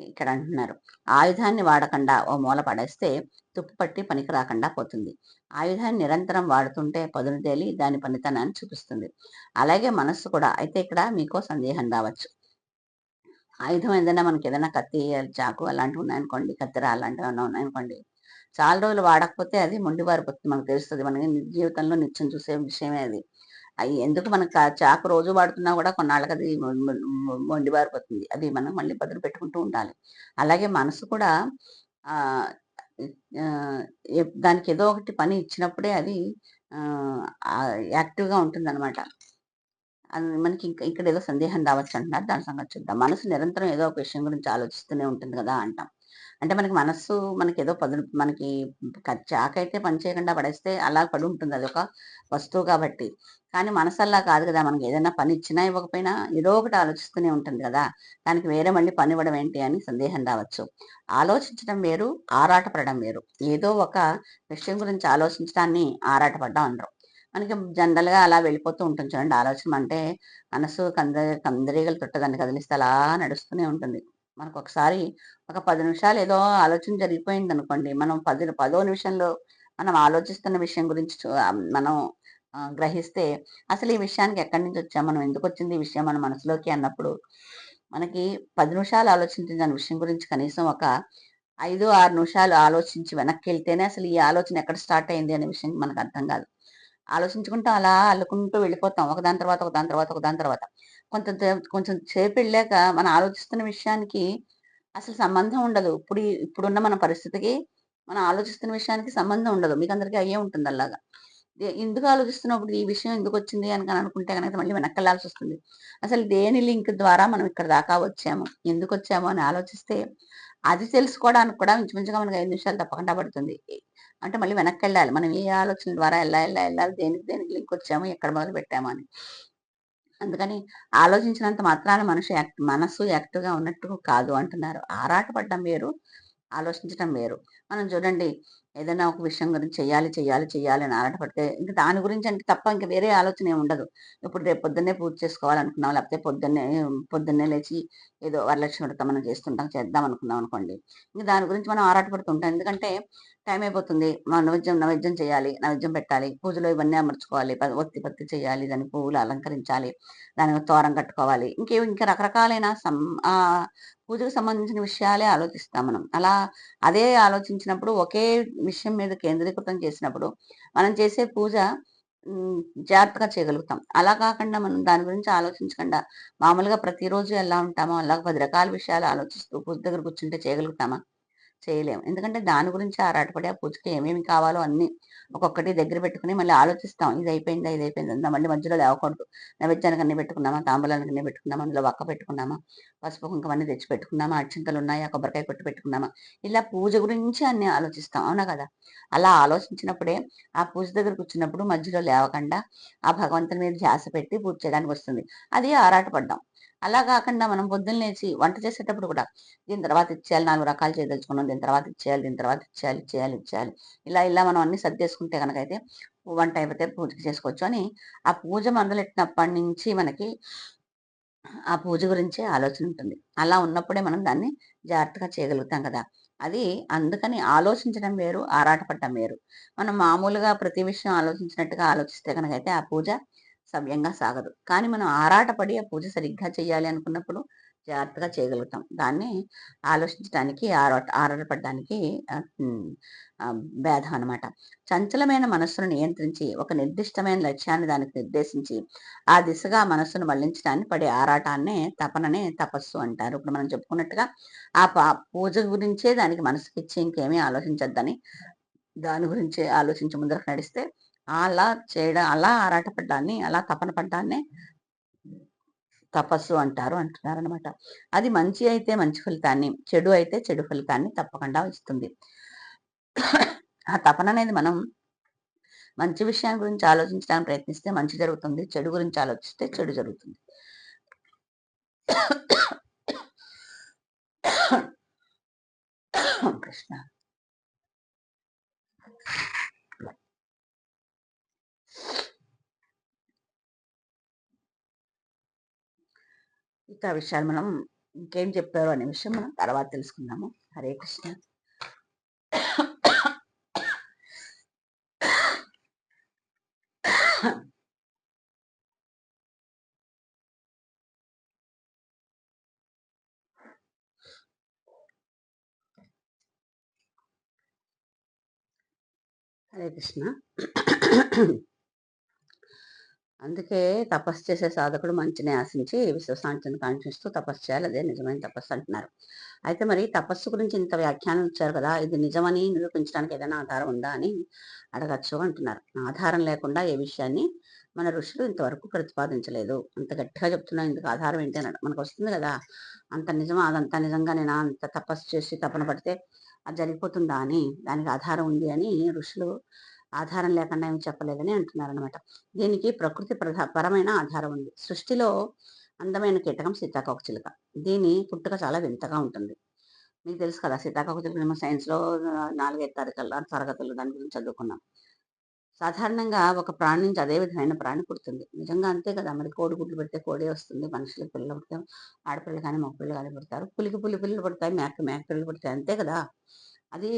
Speaker 1: ఇక్కడ అంటున్నారు. ఆయుధాన్ని వాడకుండా ఓ మూల పడేస్తే తుప్పు పట్టి పనికి రాకుండా పోతుంది. ఆయుధాన్ని నిరంతరం వాడుతుంటే పదును తేలి దాని పనితనాన్ని చూపిస్తుంది. అలాగే మనస్సు కూడా. అయితే ఇక్కడ మీకో సందేహం రావచ్చు. ఆయుధం ఏదైనా మనకి ఏదైనా కత్తి, చాకు అలాంటివి ఉన్నాయనుకోండి, కత్తెర అలాంటివి ఏమన్నా ఉన్నాయనుకోండి, చాలా రోజులు వాడకపోతే అది మొండిబారిపోతుంది. మనకు తెలుస్తది. మన జీవితంలో నిత్యం చూసే విషయమే అది. ఎందుకు మనకు చాకు రోజు వాడుతున్నా కూడా కొన్నాళ్ళకి అది మొండిబారిపోతుంది. అది మనం మళ్ళీ పదును పెట్టుకుంటూ ఉండాలి. అలాగే మనసు కూడా ఆహ్, ఆహ్, దానికి ఏదో ఒకటి పని ఇచ్చినప్పుడే అది యాక్టివ్‌గా ఉంటుందనమాట. మనకి ఇక్కడ ఏదో సందేహం రావచ్చంటున్నారు. దాని సంగతి చూద్దాం. మనసు నిరంతరం ఏదో ఒక విషయం గురించి ఆలోచిస్తూనే ఉంటుంది గదా! అంటాం. అంటే మనకి మనస్సు మనకేదో పదును మనకి చాకయితే పని చేయకుండా పడేస్తే అలా పడుంటుంది. అదొక వస్తువు కాబట్టి. కానీ మనసు అలా కాదు గదా! మనకి ఏదైనా పని ఇచ్చినా, ఇవ్వకపోయినా ఏదో ఒకటి ఆలోచిస్తూనే ఉంటుంది గదా! దానికి వేరే మళ్ళీ పని ఇవ్వడం ఏంటి అని సందేహం రావచ్చు. ఆలోచించడం వేరు, ఆరాటపడడం వేరు. ఏదో ఒక విషయం గురించి ఆలోచించడాన్ని ఆరాటపడడం అనరు. మనకి జనరల్‌గా అలా వెళ్ళిపోతూ ఉంటుంది చూడండి ఆలోచన. అంటే మనసు కందిరీగలు చుట్టదాన్ని కదిలిస్తే అలా నడుస్తూనే ఉంటుంది. మనకొకసారి ఒక 10 నిమిషాలు ఏదో ఆలోచన జరిగిపోయిందనుకోండి. మనం పదో నిమిషంలో మనం ఆలోచిస్తున్న విషయం గురించి మనం గ్రహిస్తే అసలు ఈ విషయానికి ఎక్కడి నుంచి వచ్చాం? మనం ఎందుకొచ్చింది ఈ విషయం మన మనసులోకి అన్నప్పుడు మనకి 10 నిమిషాలు ఆలోచించిన దాని విషయం గురించి కనీసం ఒక 5, 6 నిమిషాలు ఆలోచించి వెనక్కెళ్తేనే అసలు ఈ ఆలోచన ఎక్కడ స్టార్ట్ అయింది అనే విషయం మనకు అర్థం కాదు. ఆలోచించుకుంటూ అలా అల్లుకుంటూ వెళ్ళిపోతాం. ఒకదాని తర్వాత, ఒకదాని తర్వాత, ఒకదాని తర్వాత. కొంచెం సేపెళ్ళాక మనం ఆలోచిస్తున్న విషయానికి అసలు సంబంధం ఉండదు. ఇప్పుడున్న మన పరిస్థితికి, మనం ఆలోచిస్తున్న విషయానికి సంబంధం ఉండదు. మీకందరికీ అయ్యే ఉంటుంది అలాగా. ఎందుకు ఆలోచిస్తున్నప్పుడు ఈ విషయం ఎందుకొచ్చింది అని అనుకుంటే గనక మళ్ళీ వెనక్కెళ్ళాల్సొస్తుంది. అసలు దేని లింక్ ద్వారా మనం ఇక్కడి దాకా వచ్చాము? ఎందుకొచ్చాము అని ఆలోచిస్తే, అది తెలుసుకోవడానికి కూడా ఇంచుమించుగా మనకు 5 నిమిషాలు తప్పకుండా పడుతుంది. అంటే మళ్ళీ వెనక్కెళ్ళాలి. మనం ఏ ఆలోచన ద్వారా ఎళ్ళాలి, దేనికి లింకొచ్చాము, ఎక్కడ మొదలుపెట్టాము అని. అందుకని ఆలోచించినంత మాత్రాన మనస్సు యాక్టివ్‌గా ఉన్నట్టు కాదు అంటున్నారు. ఆరాటపడడం వేరు, ఆలోచించటం వేరు. మనం చూడండి ఏదైనా ఒక విషయం గురించి చెయ్యాలి అని ఆరాటపడితే ఇంక దాని గురించి అంటే తప్ప ఇంక వేరే ఆలోచన ఏమి ఉండదు. ఇప్పుడు రేపు పొద్దున్నే పూజ చేసుకోవాలనుకున్నాం. లేకపోతే పొద్దున్నే లేచి ఏదో వరలక్ష్మి వ్రతం మనం చేద్దాం అనుకున్నాం అనుకోండి. ఇంక దాని గురించి మనం ఆరాటపడుతుంటాం. ఎందుకంటే టైం అయిపోతుంది. నైవేద్యం చేయాలి. నైవేద్యం పెట్టాలి. పూజలో ఇవన్నీ అమర్చుకోవాలి. ఒత్తి పత్తి చేయాలి. దాన్ని పువ్వులు అలంకరించాలి. దానికి తోరం కట్టుకోవాలి. ఇంకా రకరకాలైన పూజకు సంబంధించిన విషయాలే ఆలోచిస్తాం మనం. అదే ఆలోచించినప్పుడు ఒకే విషయం మీద కేంద్రీకృతం చేసినప్పుడు మనం చేసే పూజ హ్మ్, జాగ్రత్తగా చేయగలుగుతాం. అలా కాకుండా మనం దాని గురించి ఆలోచించకుండా మామూలుగా ప్రతిరోజు ఎలా ఉంటామో అలాగ 10 రకాల విషయాలు ఆలోచిస్తూ పూజ దగ్గర కూర్చుంటే చేయగలుగుతామా? చేయలేము. ఎందుకంటే దాని గురించి ఆరాటపడి ఆ పూజకి ఏమేమి కావాలో అన్నీ ఒక్కొక్కటి దగ్గర పెట్టుకొని మళ్ళీ ఆలోచిస్తాం. ఇది అయిపోయిందా? మళ్ళీ మధ్యలో లేవకూడదు. నైవేద్యానికి అన్నీ పెట్టుకున్నామా? తాంబూలానికి అన్నీ పెట్టుకున్నామా? అందులో వక్క పెట్టుకున్నామా? పసుపు, కుంకుమ అన్నీ తెచ్చి పెట్టుకున్నామా? అక్షింతలున్నాయా? కొబ్బరికాయ కొట్టి పెట్టుకున్నామా? ఇలా పూజ గురించి అన్నీ ఆలోచిస్తాం. అవునా కదా! అలా ఆలోచించినప్పుడే ఆ పూజ దగ్గర కూర్చున్నప్పుడు మధ్యలో లేవకుండా ఆ భగవంతుని మీద ధ్యాస పెట్టి పూజ చేయడానికి వస్తుంది. అది ఆరాటపడ్డాం. అలా కాకుండా మనం పొద్దున్న లేచి వంట చేసేటప్పుడు కూడా దీని తర్వాత ఇచ్చేయాలి. 4 రకాలు చేయదలుచుకున్నాం. దీని తర్వాత ఇచ్చేయాలి. ఇలా మనం అన్నీ సర్దేసుకుంటే గనకైతే వంట అయిపోతే పూజకి చేసుకోవచ్చు అని ఆ పూజ మొదలెట్టినప్పటి నుంచి మనకి ఆ పూజ గురించే ఆలోచన ఉంటుంది. అలా ఉన్నప్పుడే మనం దాన్ని జాగ్రత్తగా చేయగలుగుతాం కదా! అది అందుకని ఆలోచించడం వేరు, ఆరాటపడటం వేరు. మనం మామూలుగా ప్రతి విషయం ఆలోచించినట్టుగా ఆలోచిస్తే గనకైతే ఆ పూజ సవ్యంగా సాగదు. కానీ మనం ఆరాటపడి ఆ పూజ సరిగ్గా చేయాలి అనుకున్నప్పుడు జాగ్రత్తగా చేయగలుగుతాం. దాన్ని ఆలోచించడానికి, ఆరాటపడడానికి భేదం అనమాట. చంచలమైన మనస్సును నియంత్రించి, ఒక నిర్దిష్టమైన లక్ష్యాన్ని దానికి నిర్దేశించి, ఆ దిశగా మనస్సును మళ్లించడానికి పడే ఆరాటాన్నే తపననే తపస్సు అంటారు. ఇప్పుడు మనం చెప్పుకున్నట్టుగా ఆ పూజ గురించే దానికి మనసుకిచ్చి ఇంకేమీ ఆలోచించొద్దని, దాని గురించే ఆలోచించి ముందరకు నడిస్తే అలా ఆరాటపడ్డాన్ని, అలా తపన పడ్డాన్నే తపస్సు అంటున్నారనమాట. అది మంచి అయితే మంచి ఫలితాన్ని, చెడు అయితే చెడు ఫలితాన్ని తప్పకుండా ఇస్తుంది. ఆ తపననేది మనం మంచి విషయం గురించి ఆలోచించడానికి ప్రయత్నిస్తే మంచి జరుగుతుంది. చెడు గురించి ఆలోచిస్తే చెడు జరుగుతుంది. కృష్ణ. ఇక విషయాలు మనం ఇంకేం చెప్పారు అనే విషయం మనం తర్వాత తెలుసుకుందాము. హరే కృష్ణ. హరే కృష్ణ. అందుకే తపస్సు చేసే సాధకుడు మంచిని ఆశించి విశ్వశాంతిని కాంక్షిస్తూ తపస్సు చేయాలి. అదే నిజమైన తపస్సు అంటున్నారు. అయితే మరి తపస్సు గురించి ఇంత వ్యాఖ్యానం ఇచ్చారు కదా! ఇది నిజమని నిరూపించడానికి ఏదైనా ఆధారం ఉందా అని అడగచ్చు అంటున్నారు. ఆధారం లేకుండా ఏ విషయాన్ని మన ఋషులు ఇంతవరకు ప్రతిపాదించలేదు. అంత గట్టిగా చెప్తున్నా ఇందుకు ఆధారం ఏంటి అని మనకు వస్తుంది కదా! అంత నిజమా? అదంతా నిజంగానేనా? అంత తపస్సు చేసి తపన పడితే అది జరిగిపోతుందా అని దానికి ఆధారం ఉంది అని ఋషులు ఆధారం లేకుండా ఏమి చెప్పలేదని అంటున్నారనమాట. దీనికి ప్రకృతి పరమైన ఆధారం ఉంది. సృష్టిలో అందమైన కీటకం సీతాకోకచిలుక. దీని పుట్టుక చాలా వింతగా ఉంటుంది. మీకు తెలుసు కదా! సీతాకోకచిలుక మేము సైన్స్‌లో 4, 5 తరగతుల్లో దాని గురించి చదువుకున్నాం. సాధారణంగా ఒక ప్రాణి నుంచి అదే విధమైన ప్రాణి పుడుతుంది. నిజంగా అంతే కదా! మరి కోడి గుడ్లు పెడితే కోడే వస్తుంది. మనుషులకి పిల్లలు పుడితే ఆడపిల్లలు కానీ, మగపిల్లలు కానీ పుడతారు. పులికి పులి పిల్లలు పుడతాయి. మేకకి మేక పిల్లలు పుడతాయి. అంతే కదా! అది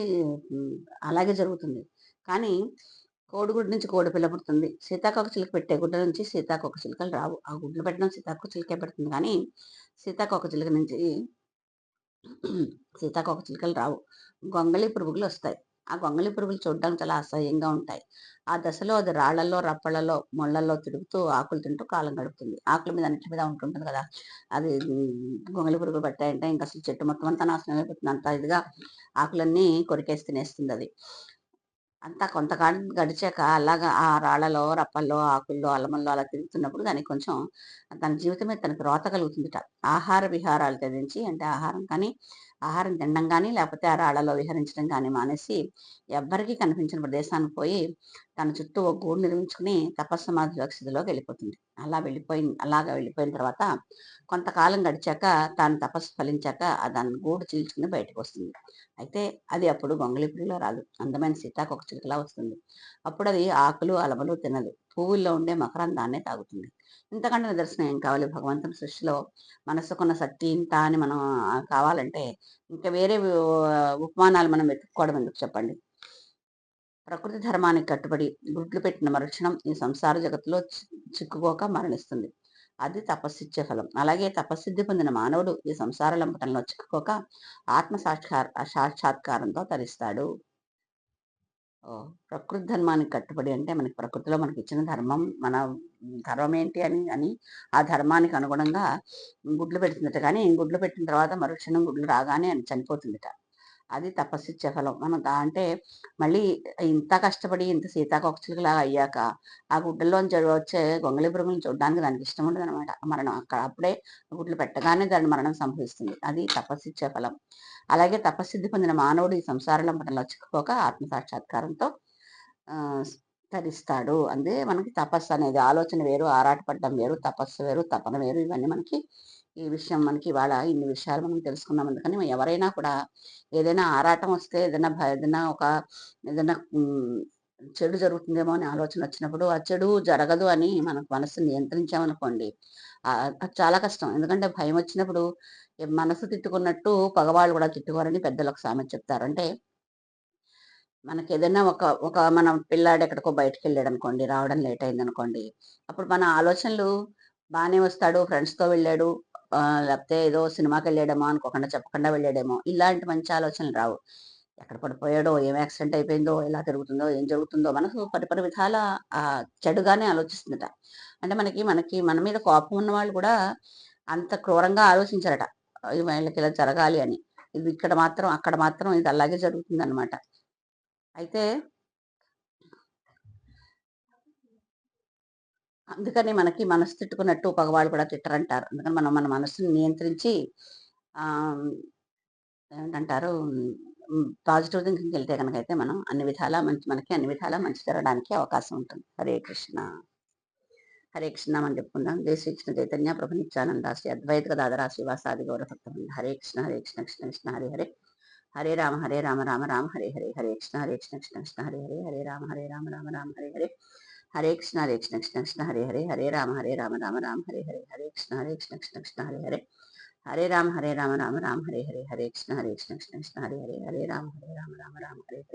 Speaker 1: హ్మ్. అలాగే జరుగుతుంది. కానీ కోడిగుడ్డు నుంచి కోడిపిల్ల పుడుతుంది. సీతాకోకచిలుక పెట్టే గుడ్ల నుంచి సీతాకోకచిలుకలు రావు. ఆ గుడ్లు పెట్టడం సీతాకోకచిలుకే పెడుతుంది కానీ, సీతాకోకచిలుక నుంచి సీతాకోకచిలుకలు రావు. గొంగళి పురుగులొస్తాయి. ఆ గొంగళి పురుగులు చూడడానికి చాలా అసహ్యంగా ఉంటాయి. ఆ దశలో అది రాళ్ళల్లో, రప్పలలో, ముళ్ళల్లో తిరుగుతూ ఆకులు తింటూ కాలం గడుపుతుంది. ఆకుల మీద అన్నిటి మీద ఉంటుంటుంది కదా! అది గొంగళి పురుగులు పట్టాయంటే ఇంక అసలు చెట్టు మొత్తం అంతా నాశనం అయిపోతుంది. అంత ఇదిగా ఆకులన్నీ కొరికేసి తినేస్తుందది. అంతా కొంతకాలం గడిచాక అలాగా ఆ రాళ్ళలో, రప్పల్లో, ఆకుల్లో, అల్లమల్లో అలా తిరుగుతున్నప్పుడు దానికి కొంచెం తన జీవితం మీద తనకి రోత కలుగుతుందట. ఆహార విహారాలు త్యజించి అంటే ఆహారం తినడం గానీ, లేకపోతే ఆ రాళ్ళలో విహరించడం గానీ మానేసి, ఎవ్వరికీ కనిపించని ప్రదేశానికి పోయి, తన చుట్టూ ఒక గూడు నిర్మించుకుని తపస్సమాధి స్థితిలోకి వెళ్ళిపోతుంది. అలాగా వెళ్ళిపోయిన తర్వాత కొంతకాలం గడిచాక తాను తపస్సు ఫలించాక దాని గూడు చీల్చుకుని బయటకొస్తుంది. అయితే అది అప్పుడు గొంగళి పురుగులా రాదు. అందమైన సీతాకోకచిలుకలా వస్తుంది. అప్పుడది ఆకులు, అలమలు తినదు. పువ్వుల్లో ఉండే మకరందాన్నే తాగుతుంది. ఇంతకంటే నిదర్శనం ఏం కావాలి? భగవంతుని సృష్టిలో మనసుకున్న శక్తి ఇంత అని మనం కావాలంటే ఇంకా వేరే ఉపమానాలు మనం వెతుక్కోవడం ఎందుకు చెప్పండి? ప్రకృతి ధర్మానికి కట్టుబడి గుడ్లు పెట్టిన మరుక్షణం ఈ సంసార జగత్తులో చిక్కుకోక మరణిస్తుంది. అది తపస్సిచ్చే ఫలం. అలాగే తపస్సిద్ధి పొందిన మానవుడు ఈ సంసార లంపటంలో చిక్కుకోక ఆత్మ సాక్షాత్కారంతో తరిస్తాడు. ప్రకృతి ధర్మానికి కట్టుబడి అంటే మనకి ప్రకృతిలో మనకిచ్చిన ధర్మం మన ధర్మం ఏంటి అని ఆ ధర్మానికి అనుగుణంగా గుడ్లు పెడుతుందట. కానీ గుడ్లు పెట్టిన తర్వాత మరుక్షణం గుడ్లు రాగానే అది చనిపోతుందట. అది తపస్సిచ్చే ఫలం. మనం అంటే మళ్ళీ ఇంత కష్టపడి ఇంత సీతాకోకచిలుకలాగా అయ్యాక ఆ గుడ్డల్లోంచి వచ్చే గొంగళి పురుగులను చూడడానికి దానికి ఇష్టం ఉండదనమాట. మరణం అప్పుడే గుడ్లు పెట్టగానే దాని మరణం సంభవిస్తుంది. అది తపస్సిచ్చే ఫలం. అలాగే తపస్సిద్ధి పొందిన మానవుడు ఈ సంసార లంపటంలో చిక్కుకోక ఆత్మ సాక్షాత్కారంతో తరిస్తాడు. అందే మనకి తపస్సు అనేది ఆలోచన వేరు, ఆరాటపడడం వేరు, తపస్సు వేరు, తపన వేరు. ఇవన్నీ మనకి ఈ విషయం మనకి ఇవాళ ఇన్ని విషయాలు మనం తెలుసుకున్నాం. అందుకని ఎవరైనా కూడా ఏదైనా ఆరాటం వస్తే ఏదైనా చెడు జరుగుతుందేమో అని ఆలోచన వచ్చినప్పుడు ఆ చెడు జరగదు అని మనకు మనసుని నియంత్రించామనుకోండి అది చాలా కష్టం. ఎందుకంటే భయం వచ్చినప్పుడు మనసు తిట్టుకున్నట్టు పగవాళ్ళు కూడా తిట్టుకోరని పెద్దలు ఒక సామెత చెప్తారు. అంటే మనకేదైనా ఒక ఒక మన పిల్లాడు ఎక్కడికో బయటికెళ్ళాడనుకోండి, రావడం లేట్ అయిందనుకోండి. అప్పుడు మన ఆలోచనలు బానే వస్తాడు, ఫ్రెండ్స్‌తో వెళ్ళాడు, లేకపోతే ఏదో సినిమాకెళ్ళాడేమో, అనుకోకుండా చెప్పకుండా వెళ్ళాడేమో, ఇలాంటి మంచి ఆలోచనలు రావు. ఎక్కడ పడిపోయాడో, ఏం యాక్సిడెంట్ అయిపోయిందో, ఎలా తిరుగుతుందో, ఏం జరుగుతుందో మనసు పరిపరి విధాల చెడుగానే ఆలోచిస్తుందట. అంటే మనకి మన మీద కోపం ఉన్నవాళ్ళు కూడా అంత క్రూరంగా ఆలోచించరట. వీళ్ళకిలా జరగాలి అని. ఇది అక్కడ మాత్రం ఇది అలాగే జరుగుతుందనమాట. అయితే అందుకని మనకి మనసు తిట్టుకున్నట్టు పగవాళ్ళు కూడా తిట్టరంటారు. అందుకని మనం మన మనసుని నియంత్రించి ఆహ్, ఏమిటంటారు పాజిటివ్ థింకింగ్‌కెళ్తే గనకైతే మనం మనకి అన్ని విధాలా మంచి జరగడానికి అవకాశం ఉంటుంది. హరే కృష్ణ. హరే కృష్ణ మనం చెప్పుకుందాం. జై శ్రీకృష్ణ చైతన్య ప్రభు నిత్యానంద శ్రీ అద్వైత గదాధర శ్రీవాసాది గౌర భక్తవృంద. హరే కృష్ణ కృష్ణ కృష్ణ హరే హరే. హరే రామ రామ రామ హరే హరే. హరే కృష్ణ కృష్ణ కృష్ణ హరే హరే. హరే రామ రామ రామ హరే హరే. హరే కృష్ణ కృష్ణ హరే హరే. హరే రామ రామ హరే హరే. హరే కృష్ణ కృష్ణ హరే హరే. హరే రామ రామ హరే హరే. హరే కృష్ణ కృష్ణ హరే హరే. హరే రామ రామ హరే హరే.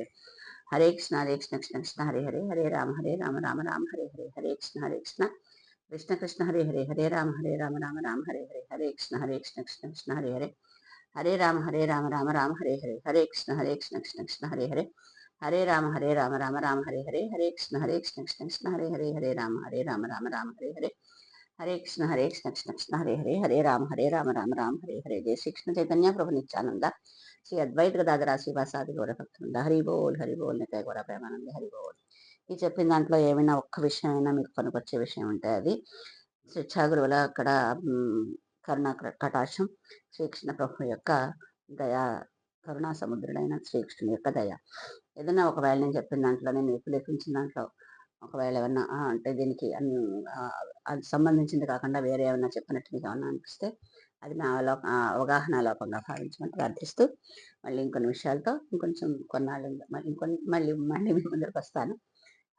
Speaker 1: హరే కృష్ణ హరే హరే. హరే రామ రామ హరే హరే. హరే కృష్ణ హరే హరే. హరే రామ రామ హరే హరే. హరే కృష్ణ హరే హరే. హరే రామ రామ హరే హరే. హరే కృష్ణ కృష్ణ హరే హరే. హరే రామ రామ రామ హరే హరే, హరే కృష్ణ కృష్ణ కృష్ణ హరే హరే, హరే రామ రామ రామ హరే హరే, హరే కృష్ణ కృష్ణ కృష్ణ హరే హరే, హరే రామ రామ హరే హరే. జయ శ్రీ కృష్ణ చైతన్య ప్రభు నిత్యానంద, శ్రీ అద్వైత గదాధర శ్రీవాసాది గౌర భక్తులంద, హరి బోల్ నితాయ గౌర ప్రేమానంద, హరి బోల్. ఈ చెప్పిన దాంట్లో ఏమైనా ఒక్క విషయం అయినా మీకు పనికొచ్చే విషయం ఉంటే అది స్వేచ్ఛాగురువుల అక్కడ కరుణా కటాక్షం, శ్రీకృష్ణ ప్రభు యొక్క దయా, కరుణా సముద్రుడైన శ్రీకృష్ణుని యొక్క దయ. ఏదైనా ఒకవేళ నేను చెప్పిన దాంట్లో, నేను విపులేఖించిన దాంట్లో ఒకవేళ ఏమన్నా అంటే దీనికి అది సంబంధించింది కాకుండా వేరే ఏమన్నా చెప్పినట్టు మీకు ఏమన్నా అనిపిస్తే అది నా అవగాహన లోపంగా భావించమని ప్రార్థిస్తూ, మళ్ళీ ఇంకొన్ని విషయాలతో ఇంకొంచెం కొన్నాళ్ళు మళ్ళీ మీ ముందరికి వస్తాను.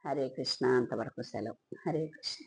Speaker 1: హరే కృష్ణ. అంతవరకు సెలవు. హరే కృష్ణ.